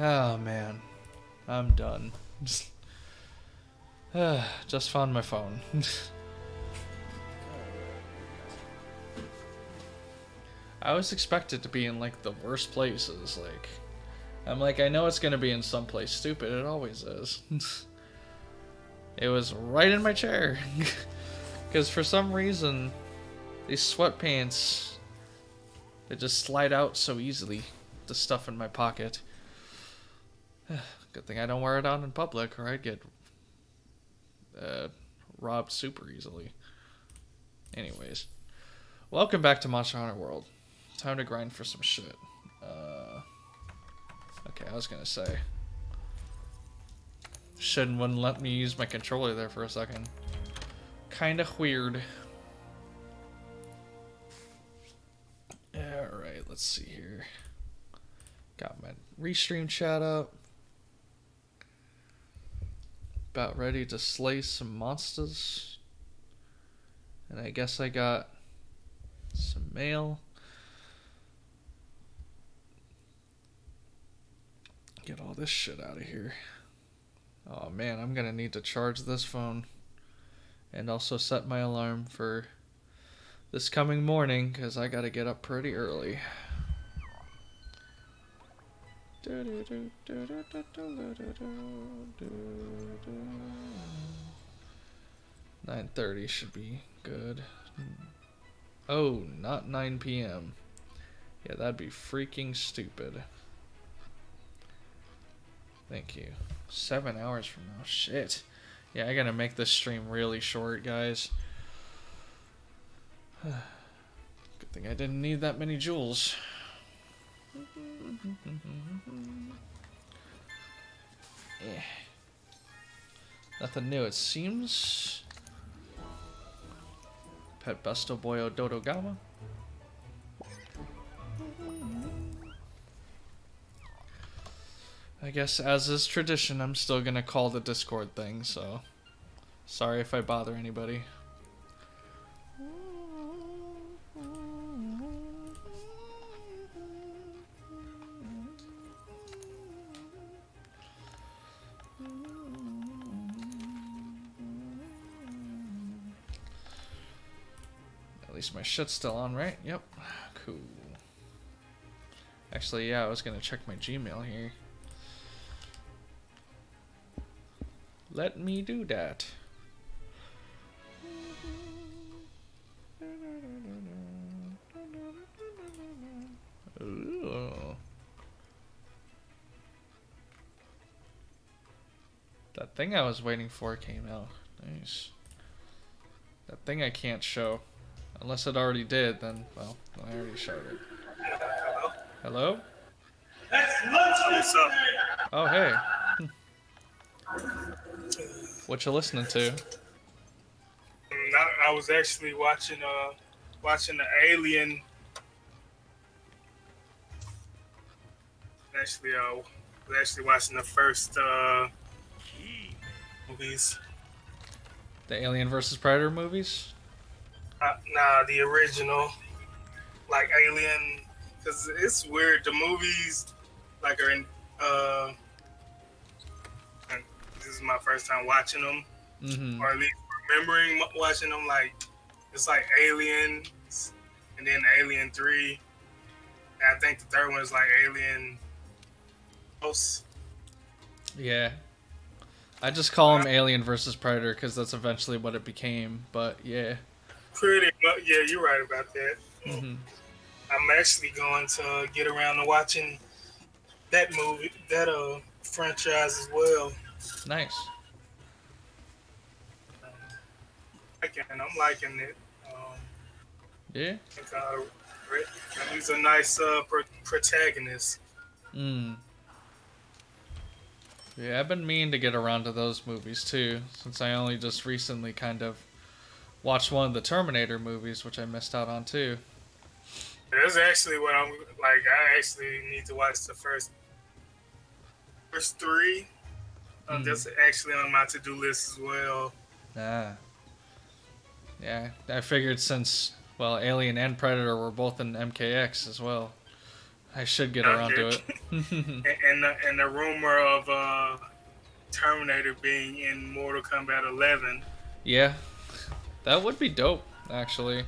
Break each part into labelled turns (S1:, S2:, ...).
S1: Oh man, I'm done. Just found my phone. I was expected to be in like the worst places. Like, I'm like, I know it's gonna be in some place stupid. It always is. It was right in my chair. Because for some reason, these sweatpants, they just slide out so easily. The stuff in my pocket. Good thing I don't wear it out in public, or I'd get robbed super easily. Anyways, welcome back to Monster Hunter World. Time to grind for some shit. Okay, I was gonna say, wouldn't let me use my controller there for a second. Kinda weird. Alright, let's see here. Got my restream chat up. About ready to slay some monsters. And I guess I got some mail. Get all this shit out of here. Oh man, I'm gonna need to charge this phone. And also set my alarm for this coming morning, because I gotta get up pretty early. 9:30 should be good. Oh, not 9 p.m. Yeah, that'd be freaking stupid. Thank you. 7 hours from now. Shit. Yeah, I gotta make this stream really short, guys. Good thing I didn't need that many jewels. Yeah. Nothing new, it seems. Pet Besto Boyo Dodo Gama. I guess, as is tradition, I'm still gonna call the Discord thing, so sorry if I bother anybody. At least my shit's still on, right? Yep. Cool. Actually, yeah, I was gonna check my Gmail here. Let me do that. Ooh. That thing I was waiting for came out. Nice. That thing I can't show. Unless it already did, then, well, I already showed it. Hello?
S2: What's up?
S1: Oh, hey. What you listening to?
S2: I was actually watching the Alien. Was actually watching the first movies.
S1: The Alien vs. Predator movies?
S2: Nah, the original, like Alien, because it's weird. The movies, like, are in. And this is my first time watching them, or at least remembering watching them. Like, it's like Alien, and then Alien 3. And I think the third one is like Alien House.
S1: Yeah. I just call him Alien vs. Predator because that's eventually what it became, but yeah.
S2: Pretty much, yeah, you're right about that. I'm actually going to get around to watching that movie, that franchise as well.
S1: Nice.
S2: I'm liking it.
S1: Yeah?
S2: He's a nice protagonist.
S1: Yeah, I've been meaning to get around to those movies too, since I only just recently kind of watched one of the Terminator movies, which I missed out on too.
S2: That's actually what I'm like. I actually need to watch the first three. That's actually on my to-do list as well.
S1: Ah. Yeah, I figured since, well, Alien and Predator were both in MKX as well. I should get around to it.
S2: and the rumor of Terminator being in Mortal Kombat 11.
S1: Yeah, that would be dope, actually.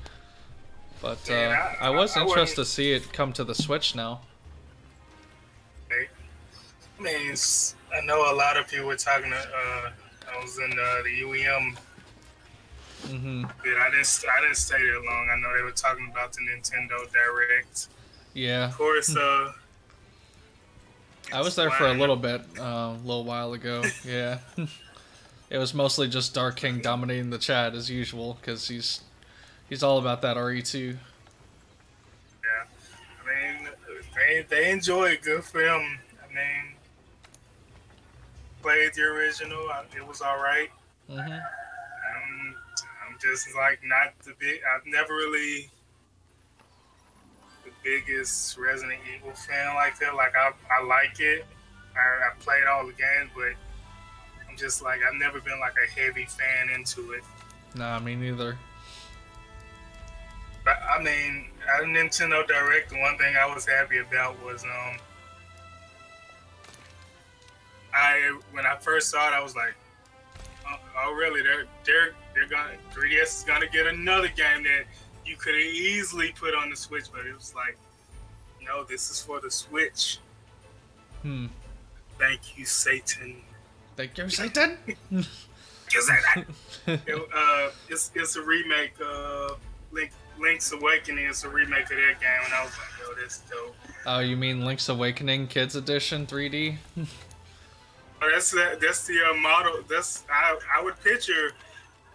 S1: But
S2: Man,
S1: I was interested to see it come to the Switch now.
S2: I mean, I know a lot of people were talking. I was in the UEM. But I didn't stay there long. I know they were talking about the Nintendo Direct.
S1: Yeah.
S2: Of course.
S1: I was there for a little bit, a little while ago. Yeah. It was mostly just Dark King dominating the chat as usual, because he's all about that RE2.
S2: Yeah, I mean, they enjoy it. Good for them. I mean, played the original. It was all right. I'm just like not the big. I've never really the biggest Resident Evil fan like that. Like I like it. I played all the games, but I'm just like I've never been like a heavy fan into it.
S1: Nah, me neither.
S2: But I mean, at Nintendo Direct, the one thing I was happy about was when I first saw it, I was like, oh really? They're gonna 3DS is gonna get another game that you could have easily put on the Switch, but it was like, no, this is for the Switch. Thank you, Satan.
S1: Thank you, Satan.
S2: It's a remake. Link's Awakening is a remake of that game, and I was like, yo, that's dope.
S1: Oh, you mean Link's Awakening Kids Edition 3D?
S2: Oh, that's the model. I would picture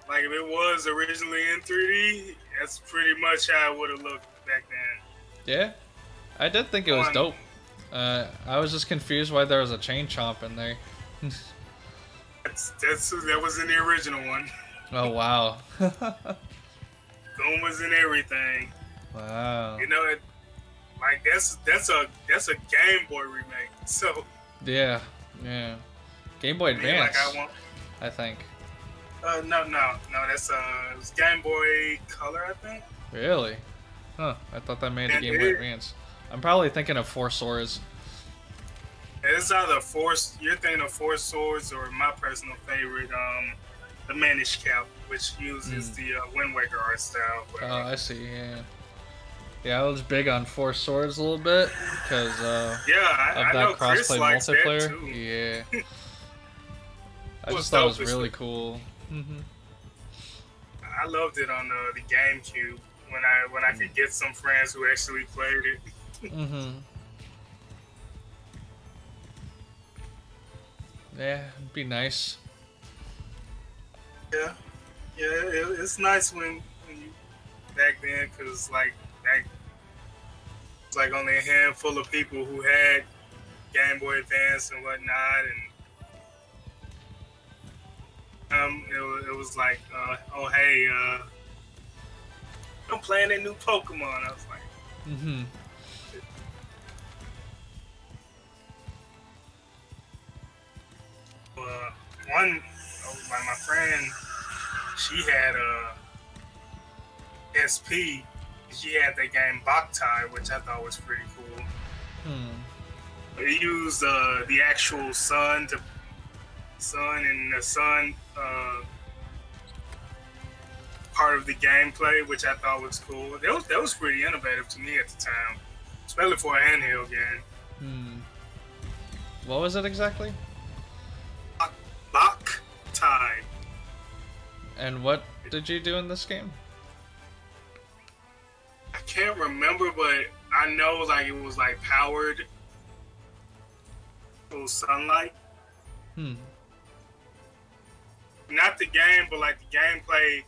S2: like if it was originally in 3D. That's pretty much how it would have looked back then.
S1: Yeah, I did think it was dope. I was just confused why there was a chain chomp in there.
S2: That was in the original one.
S1: Oh wow.
S2: Goom was in everything.
S1: Wow.
S2: You know, like that's a Game Boy remake. So.
S1: Yeah. Game Boy Advance.
S2: Like
S1: I think.
S2: No. That's it was Game Boy Color, I think.
S1: Really? Huh. I thought that made a Game Boy Advance. I'm probably thinking of Four Swords.
S2: It's either you're thinking of Four Swords, or my personal favorite, the Manish Cap, which uses the Wind Waker art style. But,
S1: oh, I see. Yeah, I was big on Four Swords a little bit because of that crossplay multiplayer. Yeah. I just thought it was really cool.
S2: I loved it on the GameCube when I could get some friends who actually played it.
S1: Yeah, it'd be nice.
S2: Yeah, it's nice when you back then, because like it's like only a handful of people who had Game Boy Advance and whatnot, and it was like, oh hey, I'm playing a new Pokemon. I was like, my friend, she had SP. She had that game Boktai, which I thought was pretty cool. It used the actual sun and the sun part of the gameplay, which I thought was cool. That was pretty innovative to me at the time, especially for a handheld game.
S1: What was it exactly?
S2: Boktai.
S1: And what did you do in this game?
S2: I can't remember, but I know like it was like powered through sunlight. Not the game, but like the gameplay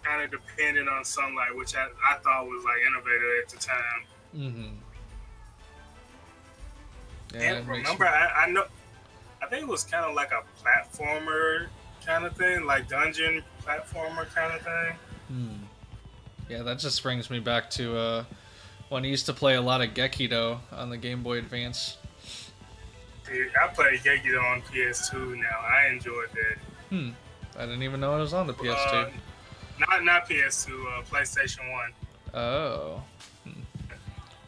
S2: kind of depended on sunlight, which I thought was like innovative at the time.
S1: Yeah,
S2: and remember, I know. I think it was kind of like a platformer kind of thing, like dungeon platformer kind of thing.
S1: Yeah, that just brings me back to when I used to play a lot of Gekido on the Game Boy Advance.
S2: Dude, I play Gekido on PS2 now. I enjoyed that.
S1: I didn't even know it was on the PS2.
S2: Not PS2, PlayStation 1.
S1: Oh.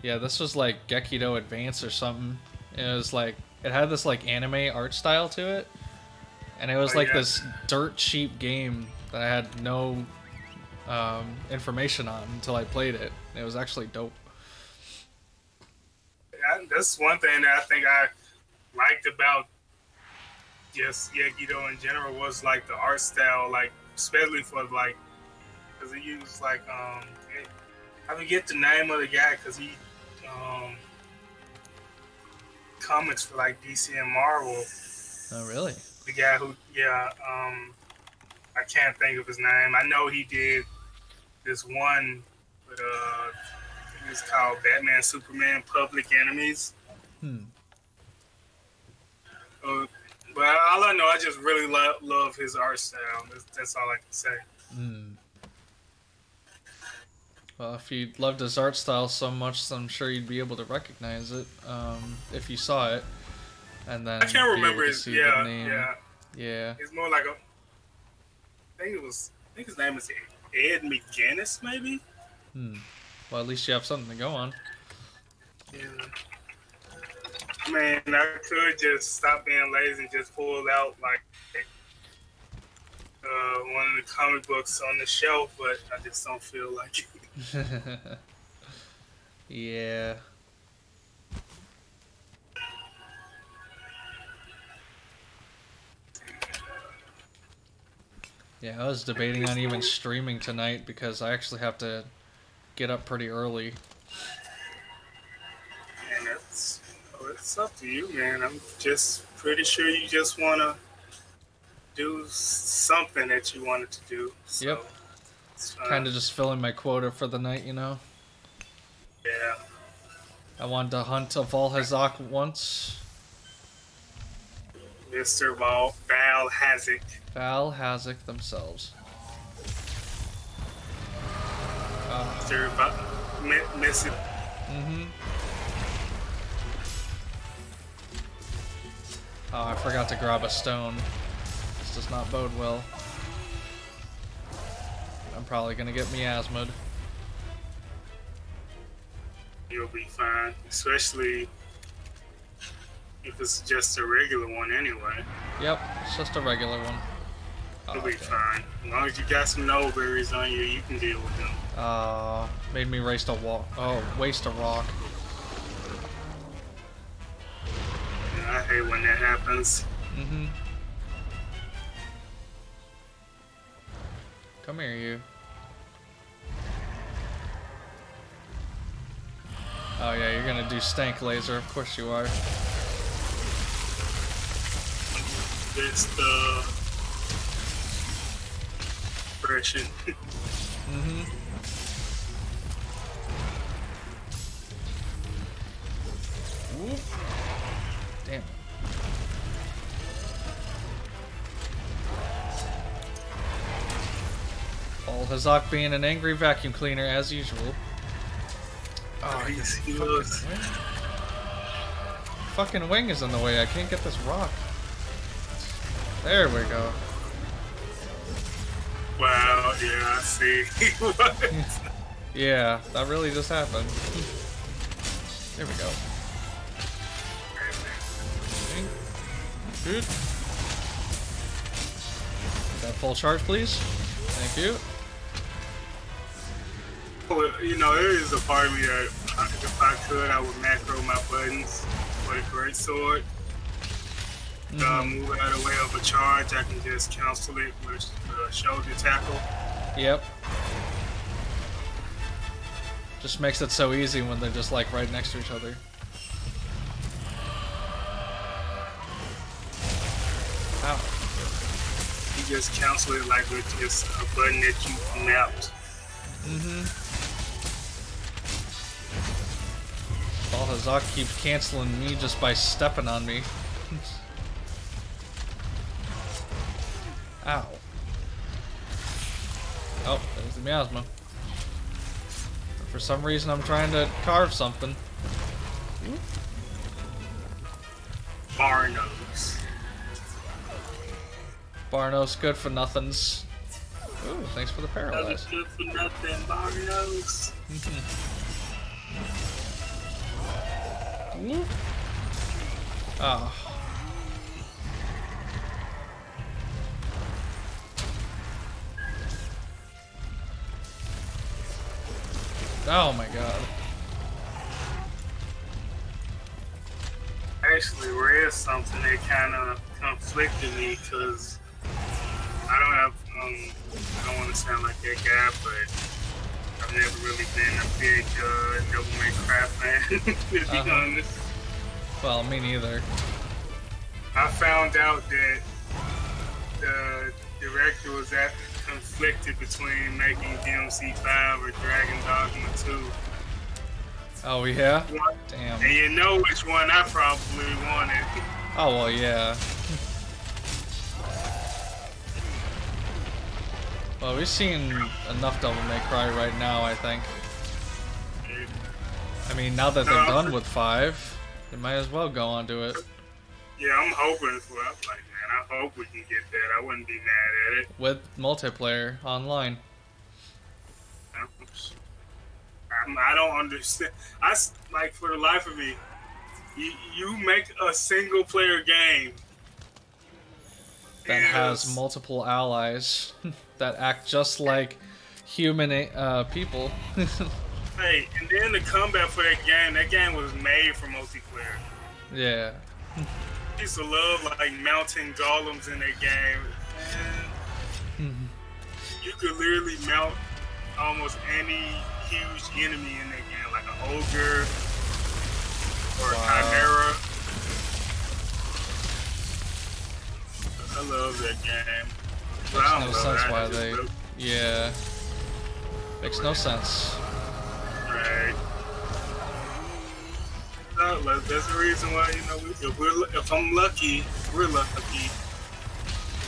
S1: Yeah, this was like Gekido Advance or something. It was like, it had this like anime art style to it. And it was like this dirt cheap game that I had no information on until I played it. It was actually dope.
S2: That's one thing that I think I liked about just Gekido in general was like the art style, like especially for like, because he used like I forget the name of the guy because he comics for like DC and Marvel.
S1: Oh really?
S2: The guy who I can't think of his name. I know he did this one, but it was called Batman Superman Public Enemies. But all I know, I just really love his art style. That's all I can say.
S1: Well, if you loved his art style so much, then I'm sure you'd be able to recognize it if you saw it. And then
S2: I can't remember his
S1: name.
S2: Yeah. It's more like I think his name is Ed McGuinness, maybe.
S1: Well, at least you have something to go on.
S2: Yeah. Man, I could just stop being lazy and just pull out like one of the comic books on the shelf, but I just don't feel like it.
S1: Yeah. Yeah, I was debating on even streaming tonight because I actually have to get up pretty early.
S2: And it's up to you, man. I'm just pretty sure you just want to do something that you wanted to do. So
S1: yep. Kind of just filling my quota for the night, you know?
S2: Yeah.
S1: I wanted to hunt a Valhazak once.
S2: Mr. Valhazak.
S1: Valhazak themselves.
S2: Miss it.
S1: Oh, I forgot to grab a stone. This does not bode well. I'm probably gonna get miasma'd.
S2: You'll be fine, especially if it's just a regular one anyway.
S1: Yep, it's just a regular one.
S2: You'll be fine. As long as you got some no berries on you, you can deal with them.
S1: Made me waste a rock.
S2: Yeah, I hate when that happens.
S1: Come here, you. Oh yeah, you're gonna do stank laser. Of course you are.
S2: It's the depression.
S1: Whoop. Damn it. Valhazak being an angry vacuum cleaner as usual. Oh,
S2: he was.
S1: Fucking wing is in the way. I can't get this rock. There we go.
S2: Wow, yeah, I see.
S1: Yeah, that really just happened. There we go. Good. That full charge, please. Thank you.
S2: Well, you know, there is a part of me that, if I could, I would macro my buttons for the great sword. Move out of the way of a charge, I can just cancel it with shoulder tackle.
S1: Yep. Just makes it so easy when they're just like right next to each other. Ow.
S2: You just cancel it like with just a button that you mapped.
S1: Valhazak keeps canceling me just by stepping on me. Ow. Oh, there's the miasma. For some reason I'm trying to carve something.
S2: Barnos.
S1: Barnos, good for nothings. Ooh, thanks for the paralyze.
S2: Good for nothing, Barnos.
S1: Oh. Oh my god.
S2: I actually read something that kind of conflicted me because I don't have, I don't want to sound like that guy, but I've never really been a big Devil May Cry fan, to be honest.
S1: Well, me neither.
S2: I found out that the director was conflicted between making DMC 5 or Dragon Dogma 2.
S1: Oh yeah? Damn.
S2: And you know which one I probably wanted.
S1: Oh well, yeah. Well, we've seen enough Devil May Cry right now, I think. I mean, now that they're done with 5, they might as well go on to it.
S2: Yeah, I'm hoping for it. Like, man, I hope we can get that. I wouldn't be mad at it.
S1: With multiplayer online.
S2: I don't understand. Like, for the life of me, you make a single player game
S1: that has multiple allies that act just like human people.
S2: Hey, and then the combat for that game was made for multiplayer.
S1: Yeah.
S2: I used to love like mounting golems in that game. Man, you could literally mount almost any huge enemy in that game, like an ogre or a chimera. I love that game.
S1: Makes no sense why they... Yeah. Makes no sense.
S2: Right. No, that's the reason why, you know, if I'm lucky, we're lucky,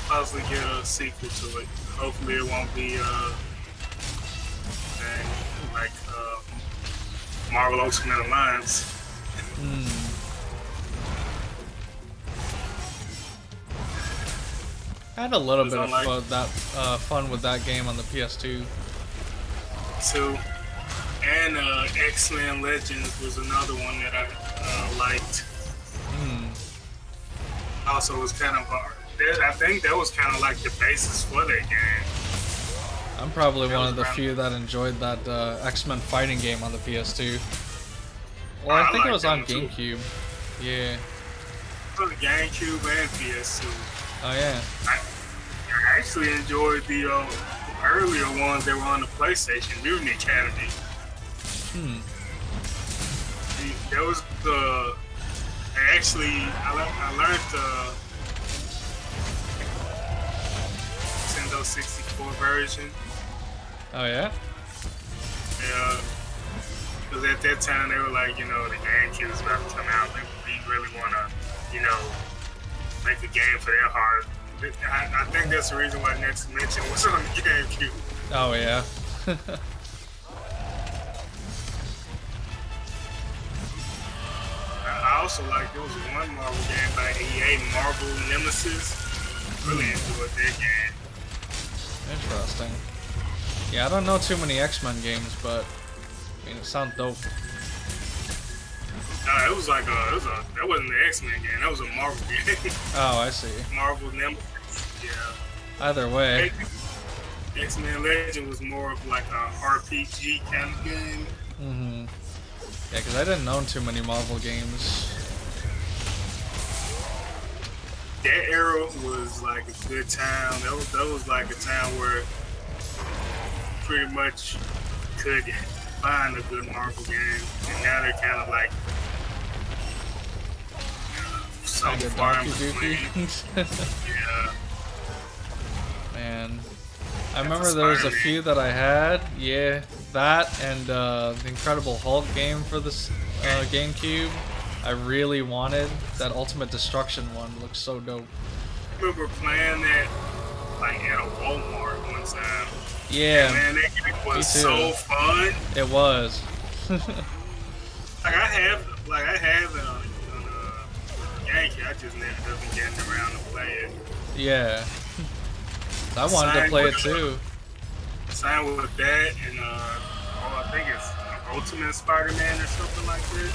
S2: possibly get a sequel to it. Hopefully it won't be like Marvel Ultimate Alliance.
S1: I had a little bit of fun with that game on the PS2.
S2: And X-Men Legends was another one that I liked. Also, it was kind of hard. I think that was kind of like the basis for that game.
S1: I'm probably one of the few that enjoyed that X-Men fighting game on the PS2. Well, I think it was on GameCube. Yeah.
S2: On the GameCube and PS2.
S1: Oh yeah.
S2: I actually enjoyed the earlier ones that were on the PlayStation, Mutant Academy. That was the... Actually, I learned the Nintendo 64 version.
S1: Oh yeah?
S2: Yeah. Because at that time they were like, you know, the GameCube is about to come out. We really want to, you know, make a game for their heart. I think that's the reason why Next Dimension was on the GameCube.
S1: Oh yeah.
S2: I also like there was one Marvel game by EA, Marvel Nemesis. Really enjoyed that game.
S1: Interesting. Yeah, I don't know too many X-Men games, but I mean, it sounds dope.
S2: No, it was like that wasn't an X-Men game. That was a Marvel game.
S1: Oh, I see.
S2: Marvel Nemesis. Yeah.
S1: Either way.
S2: X-Men Legend was more of like a RPG kind of game.
S1: Yeah, because I didn't own too many Marvel games.
S2: That era was like a good time. That was like a time where pretty much could find a good Marvel game, and now they're kind of like some farm. Yeah.
S1: Man, I remember there was a few that I had. Yeah, that and the Incredible Hulk game for this GameCube. I really wanted that Ultimate Destruction one. It looks so dope.
S2: I remember playing that like at a Walmart one time.
S1: Yeah,
S2: and man, that game was so fun.
S1: It was.
S2: I have it on GameCube. I just never been getting around to play it.
S1: Yeah. I wanted to play it too.
S2: Same with that, and I think it's Ultimate Spider-Man or something like that.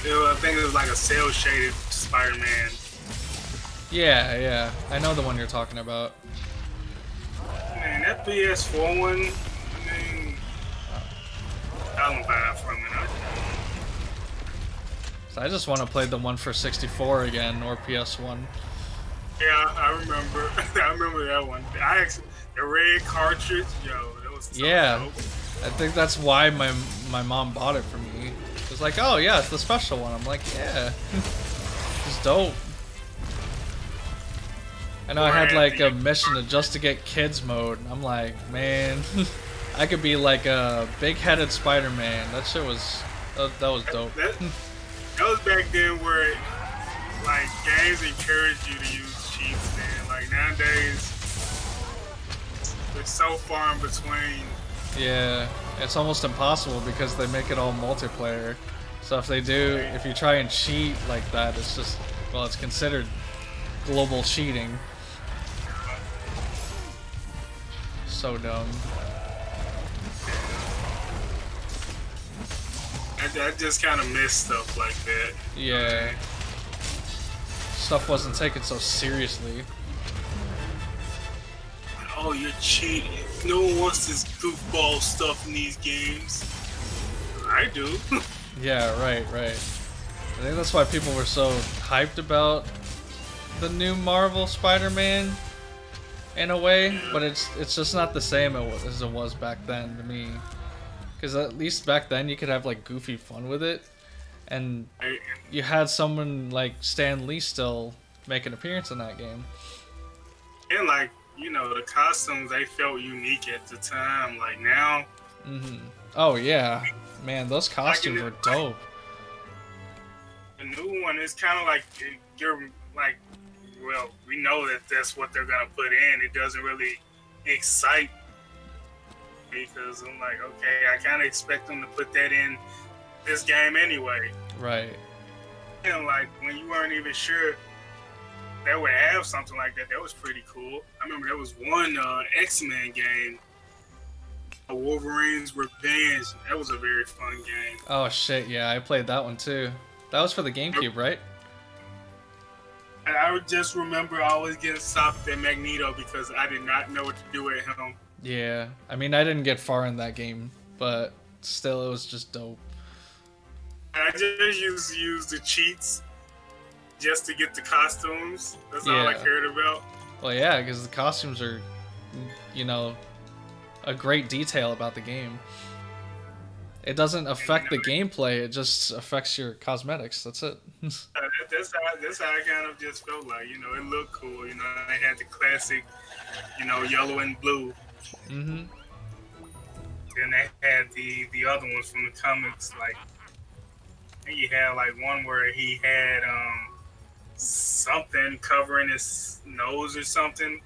S2: I think it was like a cell shaded Spider-Man.
S1: Yeah, yeah. I know the one you're talking about.
S2: Man, that PS4 one, I mean, I don't buy that from it.
S1: So I just want to play the one for 64 again, or PS1.
S2: Yeah, I remember. I remember that one. The red cartridge, yo, that was so dope.
S1: I think that's why my mom bought it for me. It's like, oh yeah, it's the special one. I'm like, yeah, it's dope. I know I had like a mission just to get kids mode. I'm like, man, I could be like a big-headed Spider-Man. That shit was that was dope.
S2: That was back then where like games encouraged you to use cheats. Man, like nowadays, it's so far in between.
S1: Yeah, it's almost impossible because they make it all multiplayer. So if they do, if you try and cheat like that, it's just, well, it's considered global cheating. So dumb.
S2: I just kind of miss stuff like that.
S1: Yeah. Stuff wasn't taken so seriously.
S2: Oh, you're cheating. No one wants this goofball stuff in these games. I do.
S1: Yeah, right. I think that's why people were so hyped about the new Marvel Spider-Man in a way, but it's just not the same as it was back then to me. Because at least back then you could have like goofy fun with it, and you had someone like Stan Lee still make an appearance in that game.
S2: And like, you know, the costumes, they felt unique at the time. Like now.
S1: Oh yeah, man, those costumes were dope.
S2: The new one is kind of like you're like, well, we know that that's what they're gonna put in. It doesn't really excite me because I'm like, okay, I kind of expect them to put that in this game anyway.
S1: Right.
S2: And like when you weren't even sure they would have something like that, that was pretty cool. I remember there was one X-Men game, Wolverine's Revenge. That was a very fun game.
S1: Oh shit, yeah, I played that one too. That was for the GameCube, right?
S2: I just remember always getting stopped at Magneto because I did not know what to do at him.
S1: Yeah, I mean, I didn't get far in that game, but still, it was just dope.
S2: I just used to use the cheats just to get the costumes. That's all I cared about.
S1: Well, yeah, because the costumes are, you know, a great detail about the game. It doesn't affect the gameplay, it just affects your cosmetics, that's it.
S2: That's how I kind of just felt like, you know, it looked cool. You know, they had the classic, you know, yellow and blue. Then they had the other ones from the comics, like, I think he had like one where he had something covering his nose or something.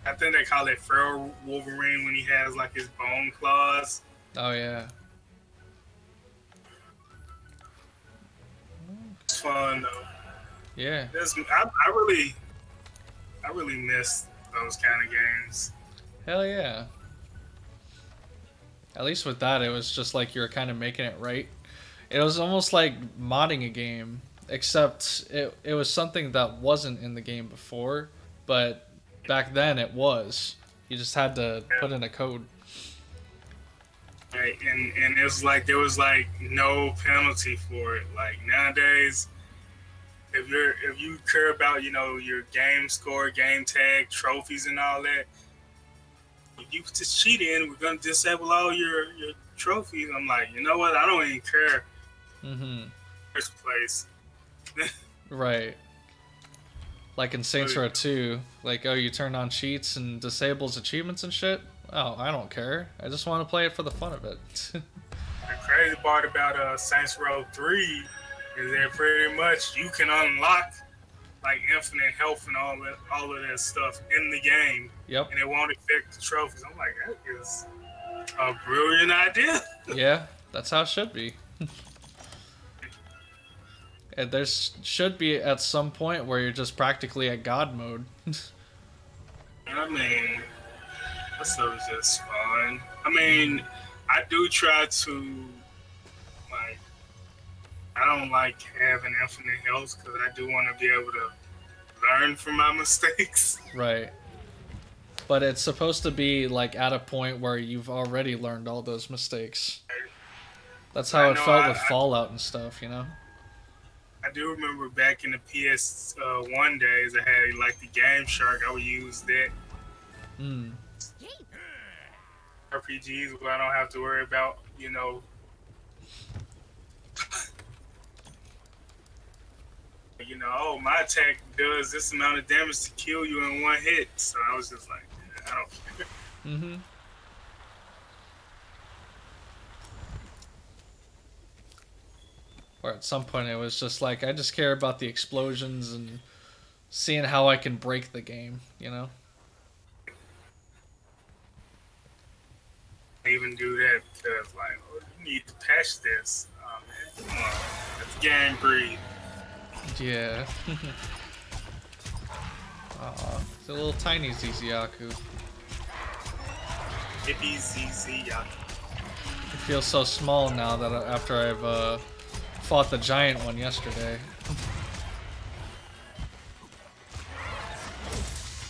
S2: I think they call it Feral Wolverine when he has like his bone claws.
S1: Oh yeah.
S2: It's fun though.
S1: Yeah.
S2: I really miss those kind of games.
S1: Hell yeah. At least with that, it was just like you were kind of making it right. It was almost like modding a game, except it was something that wasn't in the game before, but back then it was. You just had to put in a code.
S2: Right, and it was like there was like no penalty for it. Like nowadays, if you care about, you know, your game score, game tag, trophies, and all that, if you just cheat in, we're gonna disable all your trophies. I'm like, you know what? I don't even care. First place.
S1: Right. Like in Saints Row 2, like, oh, you turn on cheats and disables achievements and shit? Oh, I don't care. I just want to play it for the fun of it.
S2: The crazy part about Saints Row 3 is that pretty much you can unlock like infinite health and all of that stuff in the game.
S1: Yep.
S2: And it won't affect the trophies. I'm like, that is a brilliant idea.
S1: Yeah, that's how it should be. And there should be at some point where you're just practically at God mode.
S2: I mean, that stuff is just fun. I mean, I do try to I don't like having infinite health because I do want to be able to learn from my mistakes.
S1: Right. But it's supposed to be like at a point where you've already learned all those mistakes. That's how it felt with Fallout and stuff, you know?
S2: I do remember back in the PS1 days, I had like the Game Shark. I would use that. RPGs where I don't have to worry about, you know, oh, my attack does this amount of damage to kill you in one hit. So I was just like, I don't care.
S1: Or at some point it was just like, I just care about the explosions and seeing how I can break the game, you know?
S2: I even do that because, like, oh, you need to patch this. Oh, man, come on. Let the game breathe.
S1: Yeah. Aw, it's a little tiny Ziziaku.
S2: Hippie Ziziaku.
S1: It feels so small now that after I've fought the giant one yesterday.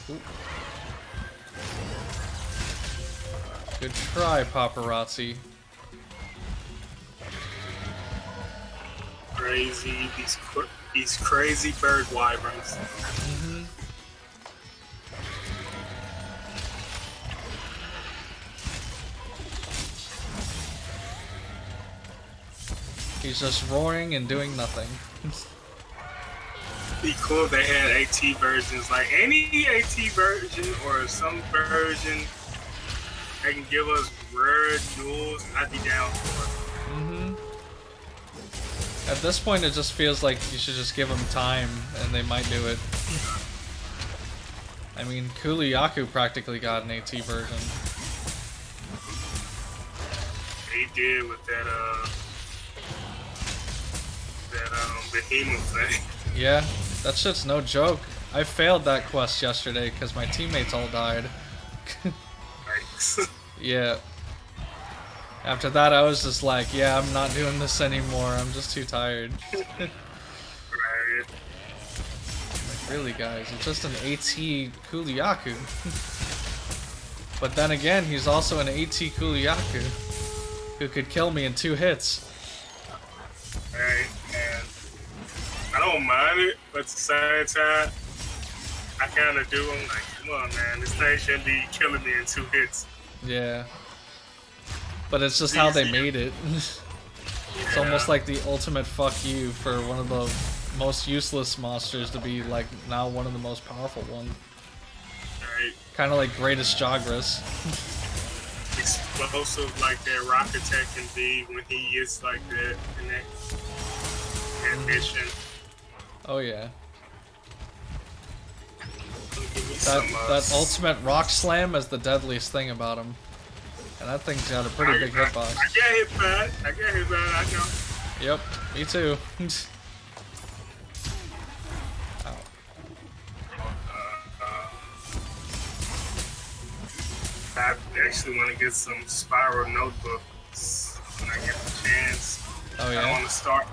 S1: Ooh. Good try, paparazzi.
S2: Crazy, these crazy bird wyverns.
S1: He's just roaring and doing nothing.
S2: Be cool if they had AT versions, like any AT version or some version that can give us rare jewels. I'd be down for it.
S1: At this point, it just feels like you should just give them time, and they might do it. I mean, Kuliyaku practically got an AT version.
S2: He did with that behemoth thing.
S1: Yeah, that shit's no joke. I failed that quest yesterday because my teammates all died.
S2: Thanks.
S1: Yeah. After that, I was just like, yeah, I'm not doing this anymore. I'm just too tired.
S2: Right.
S1: Like, really, guys, it's just an AT Kuliyaku. But then again, he's also an AT Kuliyaku who could kill me in 2 hits.
S2: Right, and I don't mind it, but at the same time, I kind of do. I'm like, come on, man, this thing shouldn't be killing me in 2 hits.
S1: Yeah. But it's just how they made it. It's almost like the ultimate fuck you for one of the most useless monsters to be like now one of the most powerful ones.
S2: Right.
S1: Kind of like Greatest Jagras.
S2: Explosive like that rock attack can be when he is like that in that mission.
S1: Oh yeah.
S2: Give me
S1: That ultimate rock slam is the deadliest thing about him. And that thing's got a pretty big hitbox.
S2: I get hit bad. I know.
S1: Yep, me too. Ow.
S2: I actually want to get some spiral notebooks when I get the chance.
S1: Oh yeah?
S2: I want to start.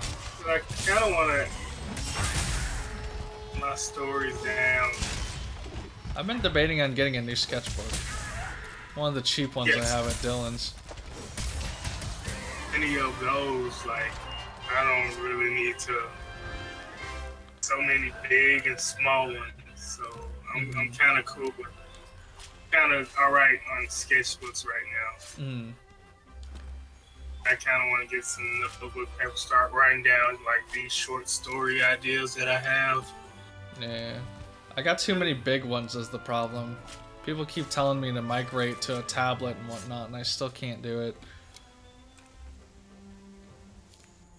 S2: I kind of want to my stories down.
S1: I've been debating on getting a new sketchbook. One of the cheap ones I have at Dillon's.
S2: Any of those, like, I don't really need to. So many big and small ones, so I'm kind of cool with, kind of alright on sketchbooks right now. I kind of want to get some notebook paper, start writing down like these short story ideas that I have.
S1: Yeah, I got too many big ones is the problem. People keep telling me to migrate to a tablet and whatnot, and I still can't do it.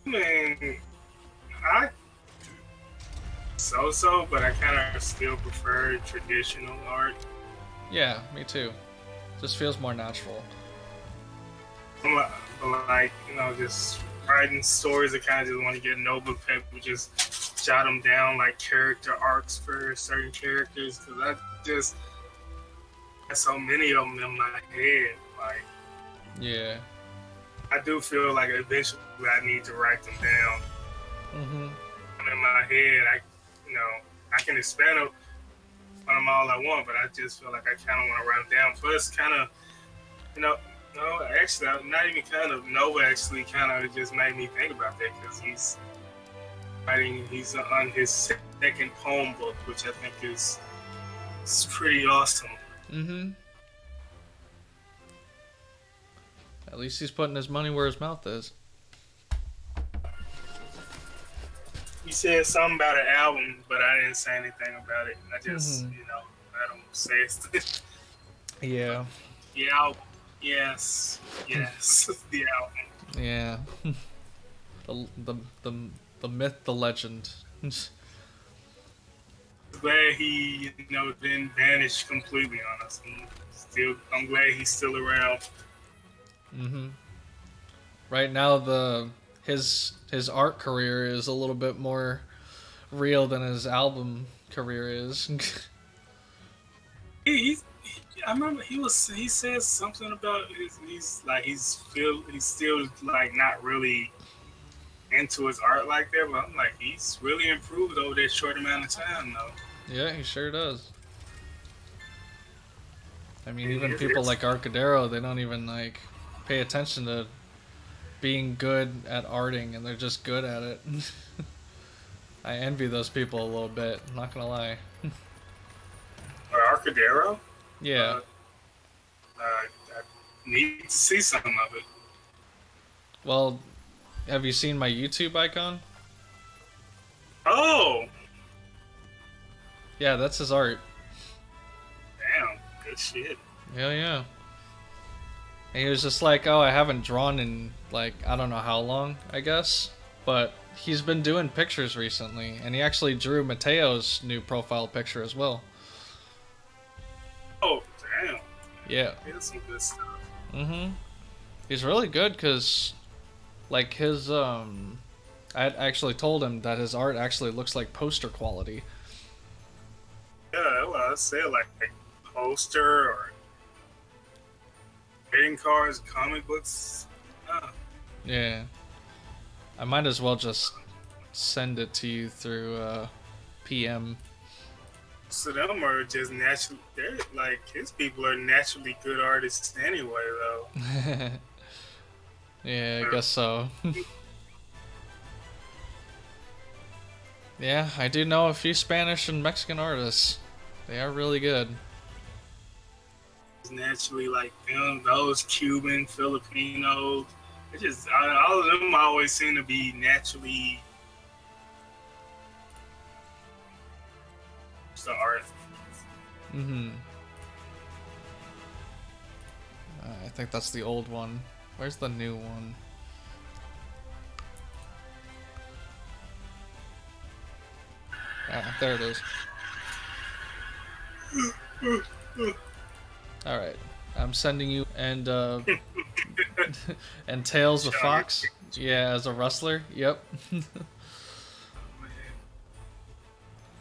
S2: I mean, but I kind of still prefer traditional art.
S1: Yeah, me too. Just feels more natural.
S2: Like, just writing stories, I kind of just want to get a notebook paper, just jot them down, like character arcs for certain characters, because I just got so many of them in my head. Like,
S1: yeah.
S2: I do feel like eventually I need to write them down.
S1: Mm-hmm.
S2: In my head, I can expand on them all I want, but I just feel like I kind of want to run them down. Plus, kind of, no, actually, not even kind of. Nova actually kind of just made me think about that because he's on his second poem book, which I think is pretty awesome.
S1: Mm-hmm. At least he's putting his money where his mouth is.
S2: You said something about an album, but I didn't say anything about it. I just, I don't say it.
S1: Yeah.
S2: The album. Yes. The album.
S1: Yeah. the myth, the legend.
S2: Glad he, didn't vanish completely on us. I'm glad he's still around.
S1: Mm-hmm. Right now, his art career is a little bit more real than his album career is.
S2: I remember he said something about he's still like not really into his art like that, but I'm like, he's really improved over that short amount of time though.
S1: Yeah, he sure does. I mean, even people like Arcadero, they don't even like pay attention to being good at arting, and they're just good at it. I envy those people a little bit, I'm not gonna lie.
S2: Or Arcadero?
S1: Yeah.
S2: I need to see some of it.
S1: Well, have you seen my YouTube icon?
S2: Oh!
S1: Yeah, that's his art.
S2: Damn, good shit.
S1: Yeah. And he was just like, oh, I haven't drawn in, like, I don't know how long, I guess. But he's been doing pictures recently, and he actually drew Mateo's new profile picture as well.
S2: Oh, damn.
S1: Yeah.
S2: That's some good stuff.
S1: Mm-hmm. He's really good because, like, his, I actually told him that his art actually looks like poster quality.
S2: Yeah, well, I said, like poster or trading cards, comic books.
S1: Yeah. I might as well just send it to you through PM.
S2: So them are just naturally, they're like, his people are naturally good artists anyway, though.
S1: Yeah, I guess so. Yeah, I do know a few Spanish and Mexican artists. They are really good.
S2: It's naturally like them, those Cuban, Filipino. It just all of them always seem to be naturally the art.
S1: Mm-hmm. I think that's the old one. Where's the new one? Ah, there it is. Alright. I'm sending you and and Tails the Fox. Yeah, as a wrestler. Yep.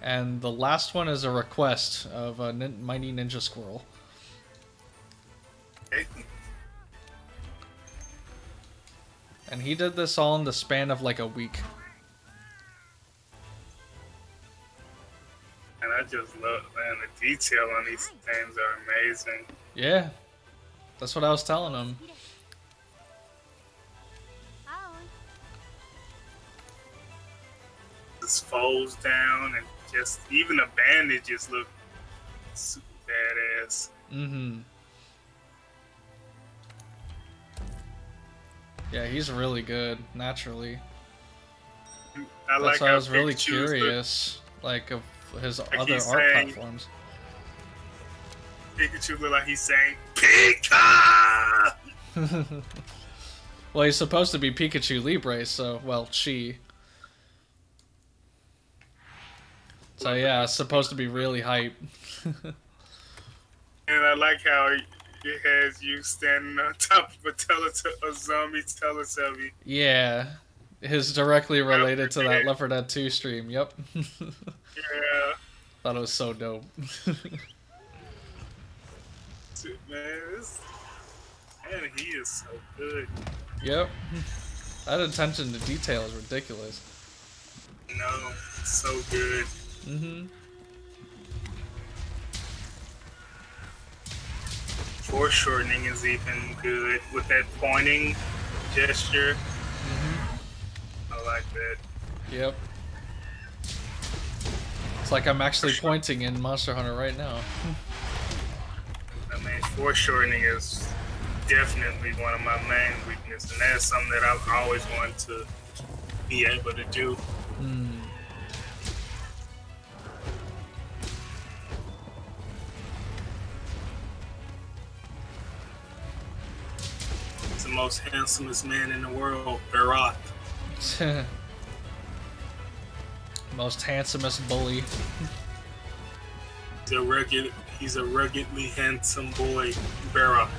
S1: And the last one is a request of a Mighty Ninja Squirrel. And he did this all in the span of like a week.
S2: And I just love, man, the detail on these things are amazing.
S1: Yeah. That's what I was telling him.
S2: Just folds down and just, even the bandages look super badass.
S1: Mm-hmm. Yeah, he's really good, naturally. That's why I was really curious, like, of his other art platforms.
S2: Pikachu look like he's saying, Pika!
S1: Well, he's supposed to be Pikachu Libre, so, well, she. So yeah, it's supposed to be really hype.
S2: And I like how it has you standing on top of a zombie Teletubby.
S1: Yeah, it's directly related to that Left 4 Dead 2 stream. Yep.
S2: Yeah.
S1: Thought it was so dope.
S2: Man, he is so good.
S1: Yep. That attention to detail is ridiculous.
S2: No, so good.
S1: Mm-hmm.
S2: Foreshortening is even good with that pointing gesture.
S1: Mm-hmm.
S2: I like that.
S1: Yep. It's like I'm actually pointing in Monster Hunter right now.
S2: I mean, foreshortening is definitely one of my main weaknesses, and that's something that I've always wanted to be able to do.
S1: Hmm.
S2: He's the most handsomest man in the world, Barack.
S1: Most handsomest bully.
S2: He's a ruggedly handsome boy, Barack.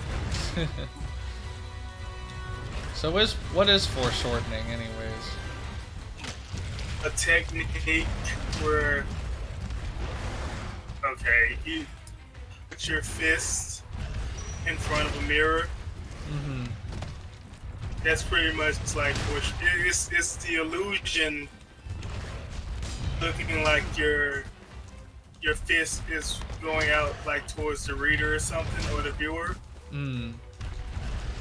S1: So what is foreshortening, anyways?
S2: A technique where, okay, you put your fist in front of a mirror.
S1: Mm-hmm.
S2: That's pretty much like it's the illusion looking like your fist is going out like towards the reader or something, or the viewer.
S1: Mm.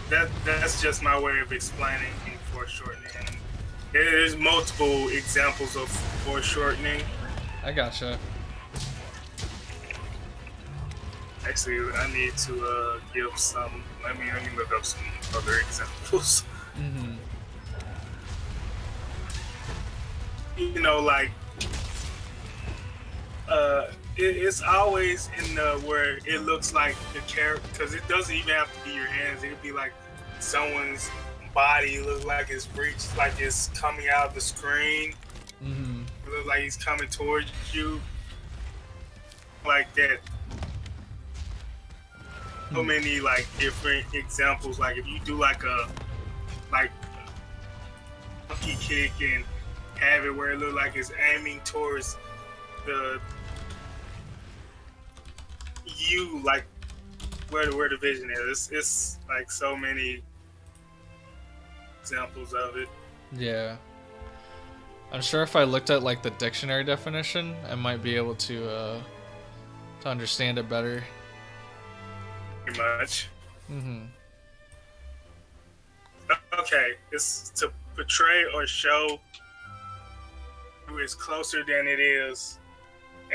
S2: That's just my way of explaining foreshortening. And there's multiple examples of foreshortening.
S1: I gotcha.
S2: Actually, I need to give some. Let me look up some other examples.
S1: Mm-hmm.
S2: You know, like it's always in the where it looks like the character, because it doesn't even have to be your hands. It could be like someone's body look like it's reached, like it's coming out of the screen.
S1: Mm-hmm.
S2: It looks like he's coming towards you, like that. So many like different examples. Like if you do like a monkey kick and have it where it looks like it's aiming towards the you, like where the vision is. It's like so many examples of it.
S1: Yeah. I'm sure if I looked at like the dictionary definition, I might be able to understand it better.
S2: Pretty much.
S1: Mm-hmm.
S2: Okay, it's to portray or show who is closer than it is,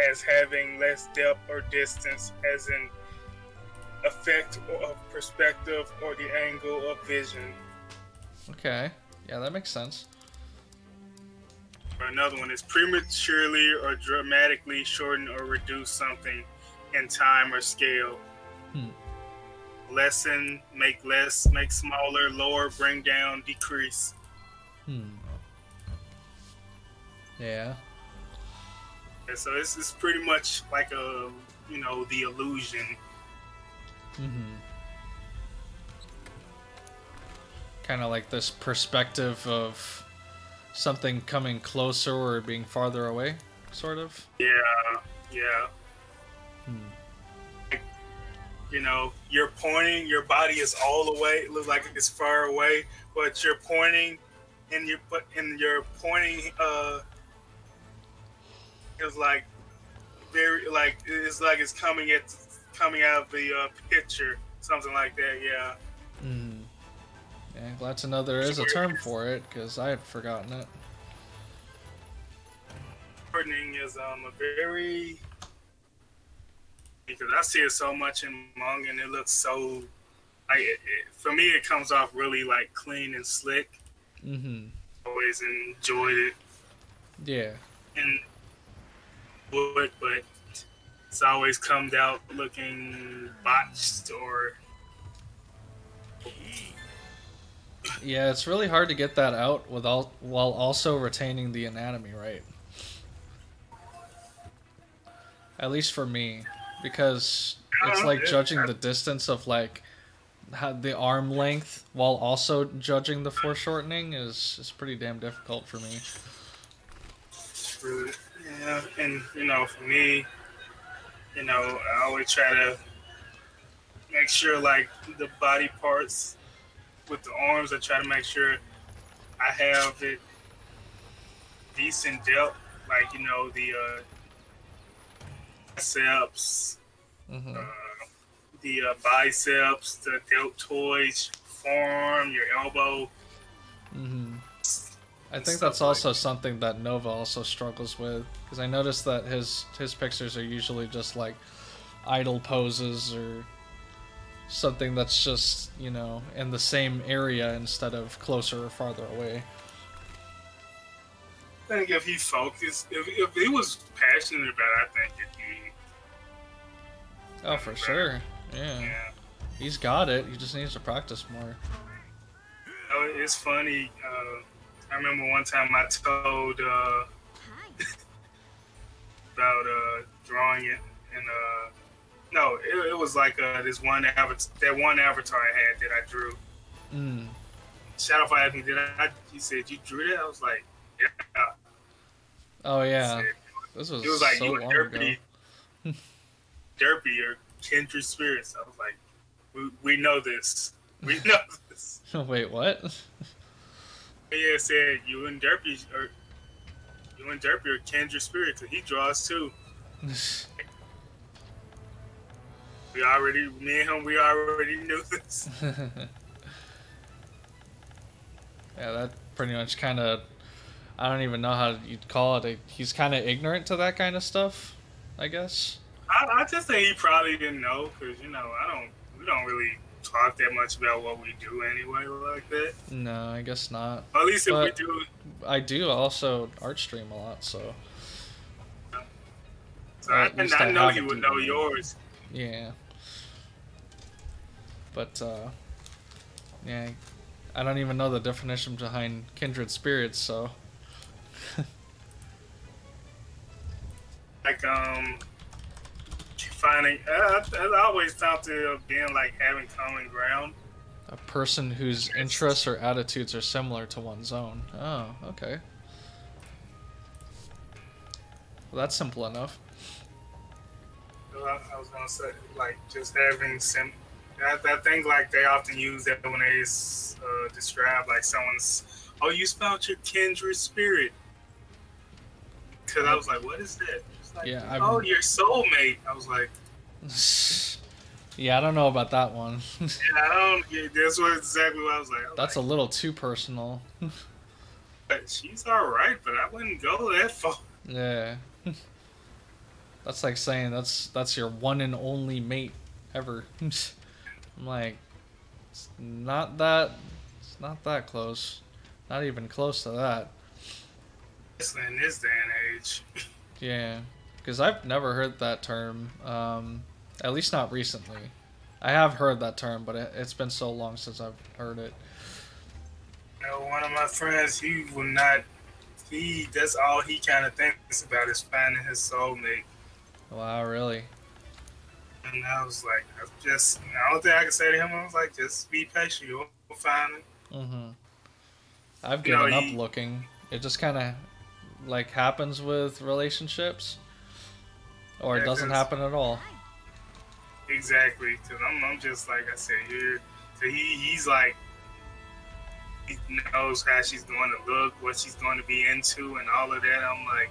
S2: as having less depth or distance, as in effect of perspective or the angle of vision.
S1: Okay. Yeah, that makes sense.
S2: Or another one is prematurely or dramatically shorten or reduce something in time or scale. Lessen, make less, make smaller, lower, bring down, decrease.
S1: Yeah.
S2: And so it's pretty much like a, the illusion.
S1: Mm-hmm. Kind of like this perspective of something coming closer or being farther away, sort of.
S2: Yeah. You're pointing, your body is all the way, it looks like it's far away, but you're pointing, and your pointing is like very, like it's like it's coming out of the picture, something like that. Yeah.
S1: Yeah, glad to know there is a term for it, because I had forgotten it.
S2: Shortening is a very, because I see it so much in manga, and it looks so, like, for me, it comes off really, like, clean and slick.
S1: Mm-hmm.
S2: Always enjoyed it.
S1: Yeah.
S2: And would, but it's always come out looking botched or...
S1: Yeah, it's really hard to get that out while also retaining the anatomy right. At least for me. Because it's like judging the distance of like how the arm length while also judging the foreshortening is pretty damn difficult for me.
S2: True. Yeah, and for me, I always try to make sure like the body parts with the arms, I try to make sure I have it decent depth, like the biceps,
S1: Mm-hmm.
S2: the biceps, the deltoids, forearm, your elbow.
S1: Mm-hmm. I
S2: And
S1: think that's
S2: stuff like
S1: also something that Nova also struggles with, because I noticed that his pictures are usually just like idle poses or something that's just, you know, in the same area instead of closer or farther away.
S2: I think if he focused, if he was passionate about it, I think it'd be
S1: Oh, for
S2: better.
S1: sure. Yeah.
S2: Yeah.
S1: He's got it. He just needs to practice more.
S2: It's funny. I remember one time I told about drawing it, and no, it was like this one that one avatar I had that I drew.
S1: Mm.
S2: Shadowfire asked me, "Did I?" He said, "You drew that?" I was like, "Yeah."
S1: Oh,
S2: He
S1: yeah.
S2: said,
S1: This
S2: he
S1: was
S2: was like,
S1: so
S2: "You and
S1: long ago.
S2: Derpy are kindred spirits." I was like, "We know this. We know this."
S1: Wait, what?
S2: Yeah, said you and Derpy are kindred spirits. He draws too. Me and him, we already knew this.
S1: Yeah, that pretty much kind of, I don't even know how you'd call it. He's kind of ignorant to that kind of stuff, I guess.
S2: I just think he probably didn't know because we don't really talk that much about what we do anyway like that.
S1: No, I guess not.
S2: Or at least if we
S1: But
S2: do,
S1: I do also art stream a lot, so.
S2: so
S1: Or
S2: I,
S1: at least I
S2: I know
S1: have
S2: he
S1: a
S2: would know
S1: DVD.
S2: yours.
S1: Yeah. But, yeah, I don't even know the definition behind kindred spirits, so.
S2: Like finding, I always thought of being like having common ground.
S1: A person whose interests or attitudes are similar to one's own. Oh, okay. Well, that's simple enough.
S2: I was gonna say like just having that thing like they often use that when they describe like someone's, oh, you found your kindred spirit. Because I was like, what is that? It's like,
S1: Yeah,
S2: oh, your soulmate. I was like,
S1: yeah, I don't know about that one.
S2: yeah, I don't. Yeah, that's exactly what I was like.
S1: That's a little too personal.
S2: But she's all right, but I wouldn't go that far.
S1: Yeah. That's like saying that's your one and only mate ever. I'm like, it's not that close. Not even close to that.
S2: Especially in this day and age.
S1: Yeah, because I've never heard that term. At least not recently. I have heard that term, but it's been so long since I've heard it.
S2: You know, one of my friends, he will not. That's all he kind of thinks about is finding his soulmate.
S1: Wow, really?
S2: And I was like, the only thing I could say to him, I was like, just be patient, you'll find it.
S1: Mm-hmm. I've given up looking. It just kind of like happens with relationships, or it doesn't happen at all.
S2: Exactly, because I'm just like I said here. So he's like, he knows how she's going to look, what she's going to be into, and all of that. I'm like,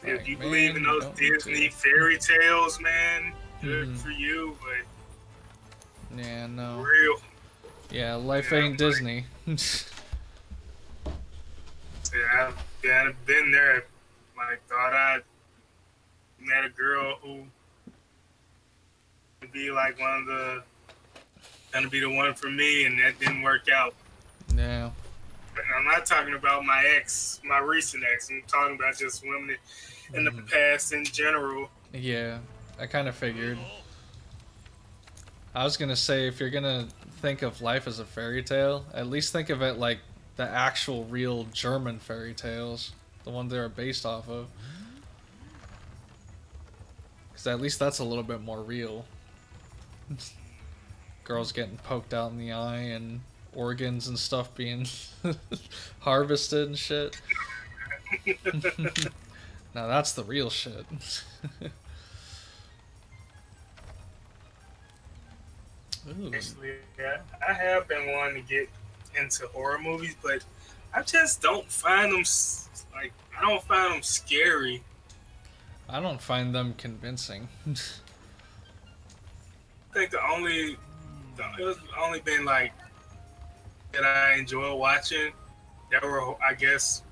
S2: if you believe in those Disney fairy tales, man, good for you, but
S1: yeah, no,
S2: real.
S1: Yeah, life ain't Disney.
S2: I've been there. Like, thought I met a girl who would be like gonna be the one for me, and that didn't work out.
S1: Yeah.
S2: And I'm not talking about my ex, my recent ex. I'm talking about just women in the past in general.
S1: Yeah, I kind of figured. I was gonna say, if you're gonna think of life as a fairy tale, at least think of it like the actual real German fairy tales, the ones they are based off of. Because at least that's a little bit more real. Girls getting poked out in the eye and organs and stuff being harvested and shit. Now that's the real shit.
S2: Actually, yeah, I have been wanting to get into horror movies, but I just don't find them like I don't find them scary.
S1: I don't find them convincing.
S2: I think it was only been like that I enjoy watching. That were I guess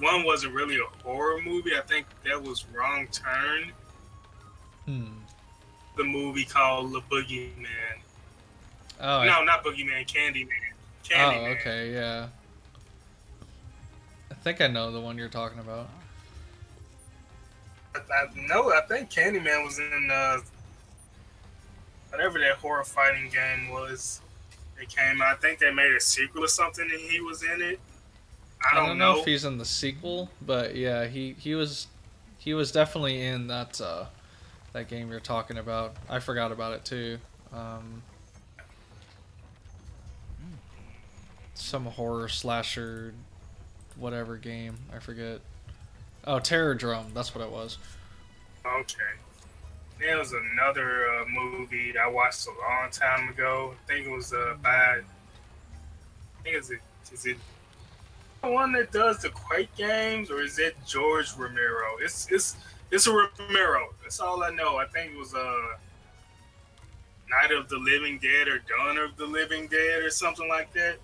S2: one wasn't really a horror movie. I think that was Wrong Turn. The movie called The Boogeyman.
S1: Oh,
S2: no, not Boogeyman, Candyman.
S1: Oh, okay, yeah. I think I know the one you're talking about.
S2: I think Candyman was in whatever that horror fighting game was. It came out. I think they made a sequel or something, and he was in it. I don't know
S1: if he's in the sequel, but yeah, he was definitely in that that game you're talking about. I forgot about it too. Some horror slasher, whatever game, I forget. Oh, Terror Drum, that's what it was.
S2: Okay. There was another movie I watched a long time ago. I think it was is it the one that does the Quake games, or is it George Romero? It's a Romero. That's all I know. I think it was Night of the Living Dead or Dawn of the Living Dead or something like that.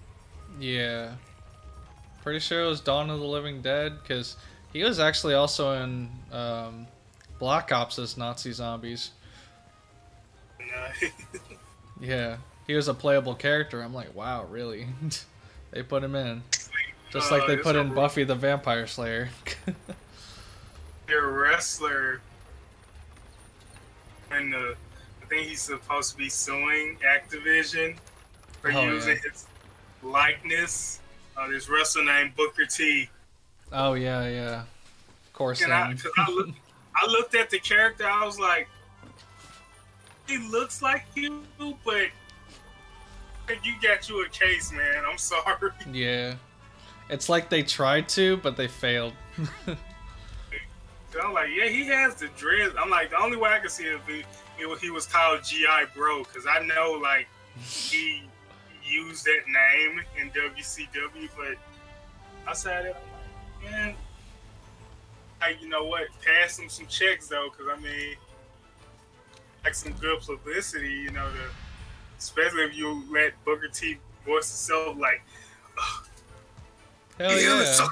S1: Yeah. Pretty sure it was Dawn of the Living Dead, because he was actually also in Black Ops as Nazi Zombies. Yeah. He was a playable character. I'm like, wow, really? They put him in. Just like they put in Buffy the Vampire Slayer.
S2: Their wrestler, and I think he's supposed to be suing Activision for using his likeness. This wrestler named Booker T.
S1: Oh yeah. Of course.
S2: And I looked at the character. I was like, he looks like you, but you got you a case, man. I'm sorry.
S1: Yeah. It's like they tried to, but they failed.
S2: I'm like, yeah, he has the dreads. I'm like, the only way I can see it if he was called G.I. Bro, because I know, like, he used that name in WCW, but outside of that, I'm like, man, like, you know what, pass him some checks, though, because, I mean, like, some good publicity, you know, especially if you let Booker T voice himself, like,
S1: hell yeah.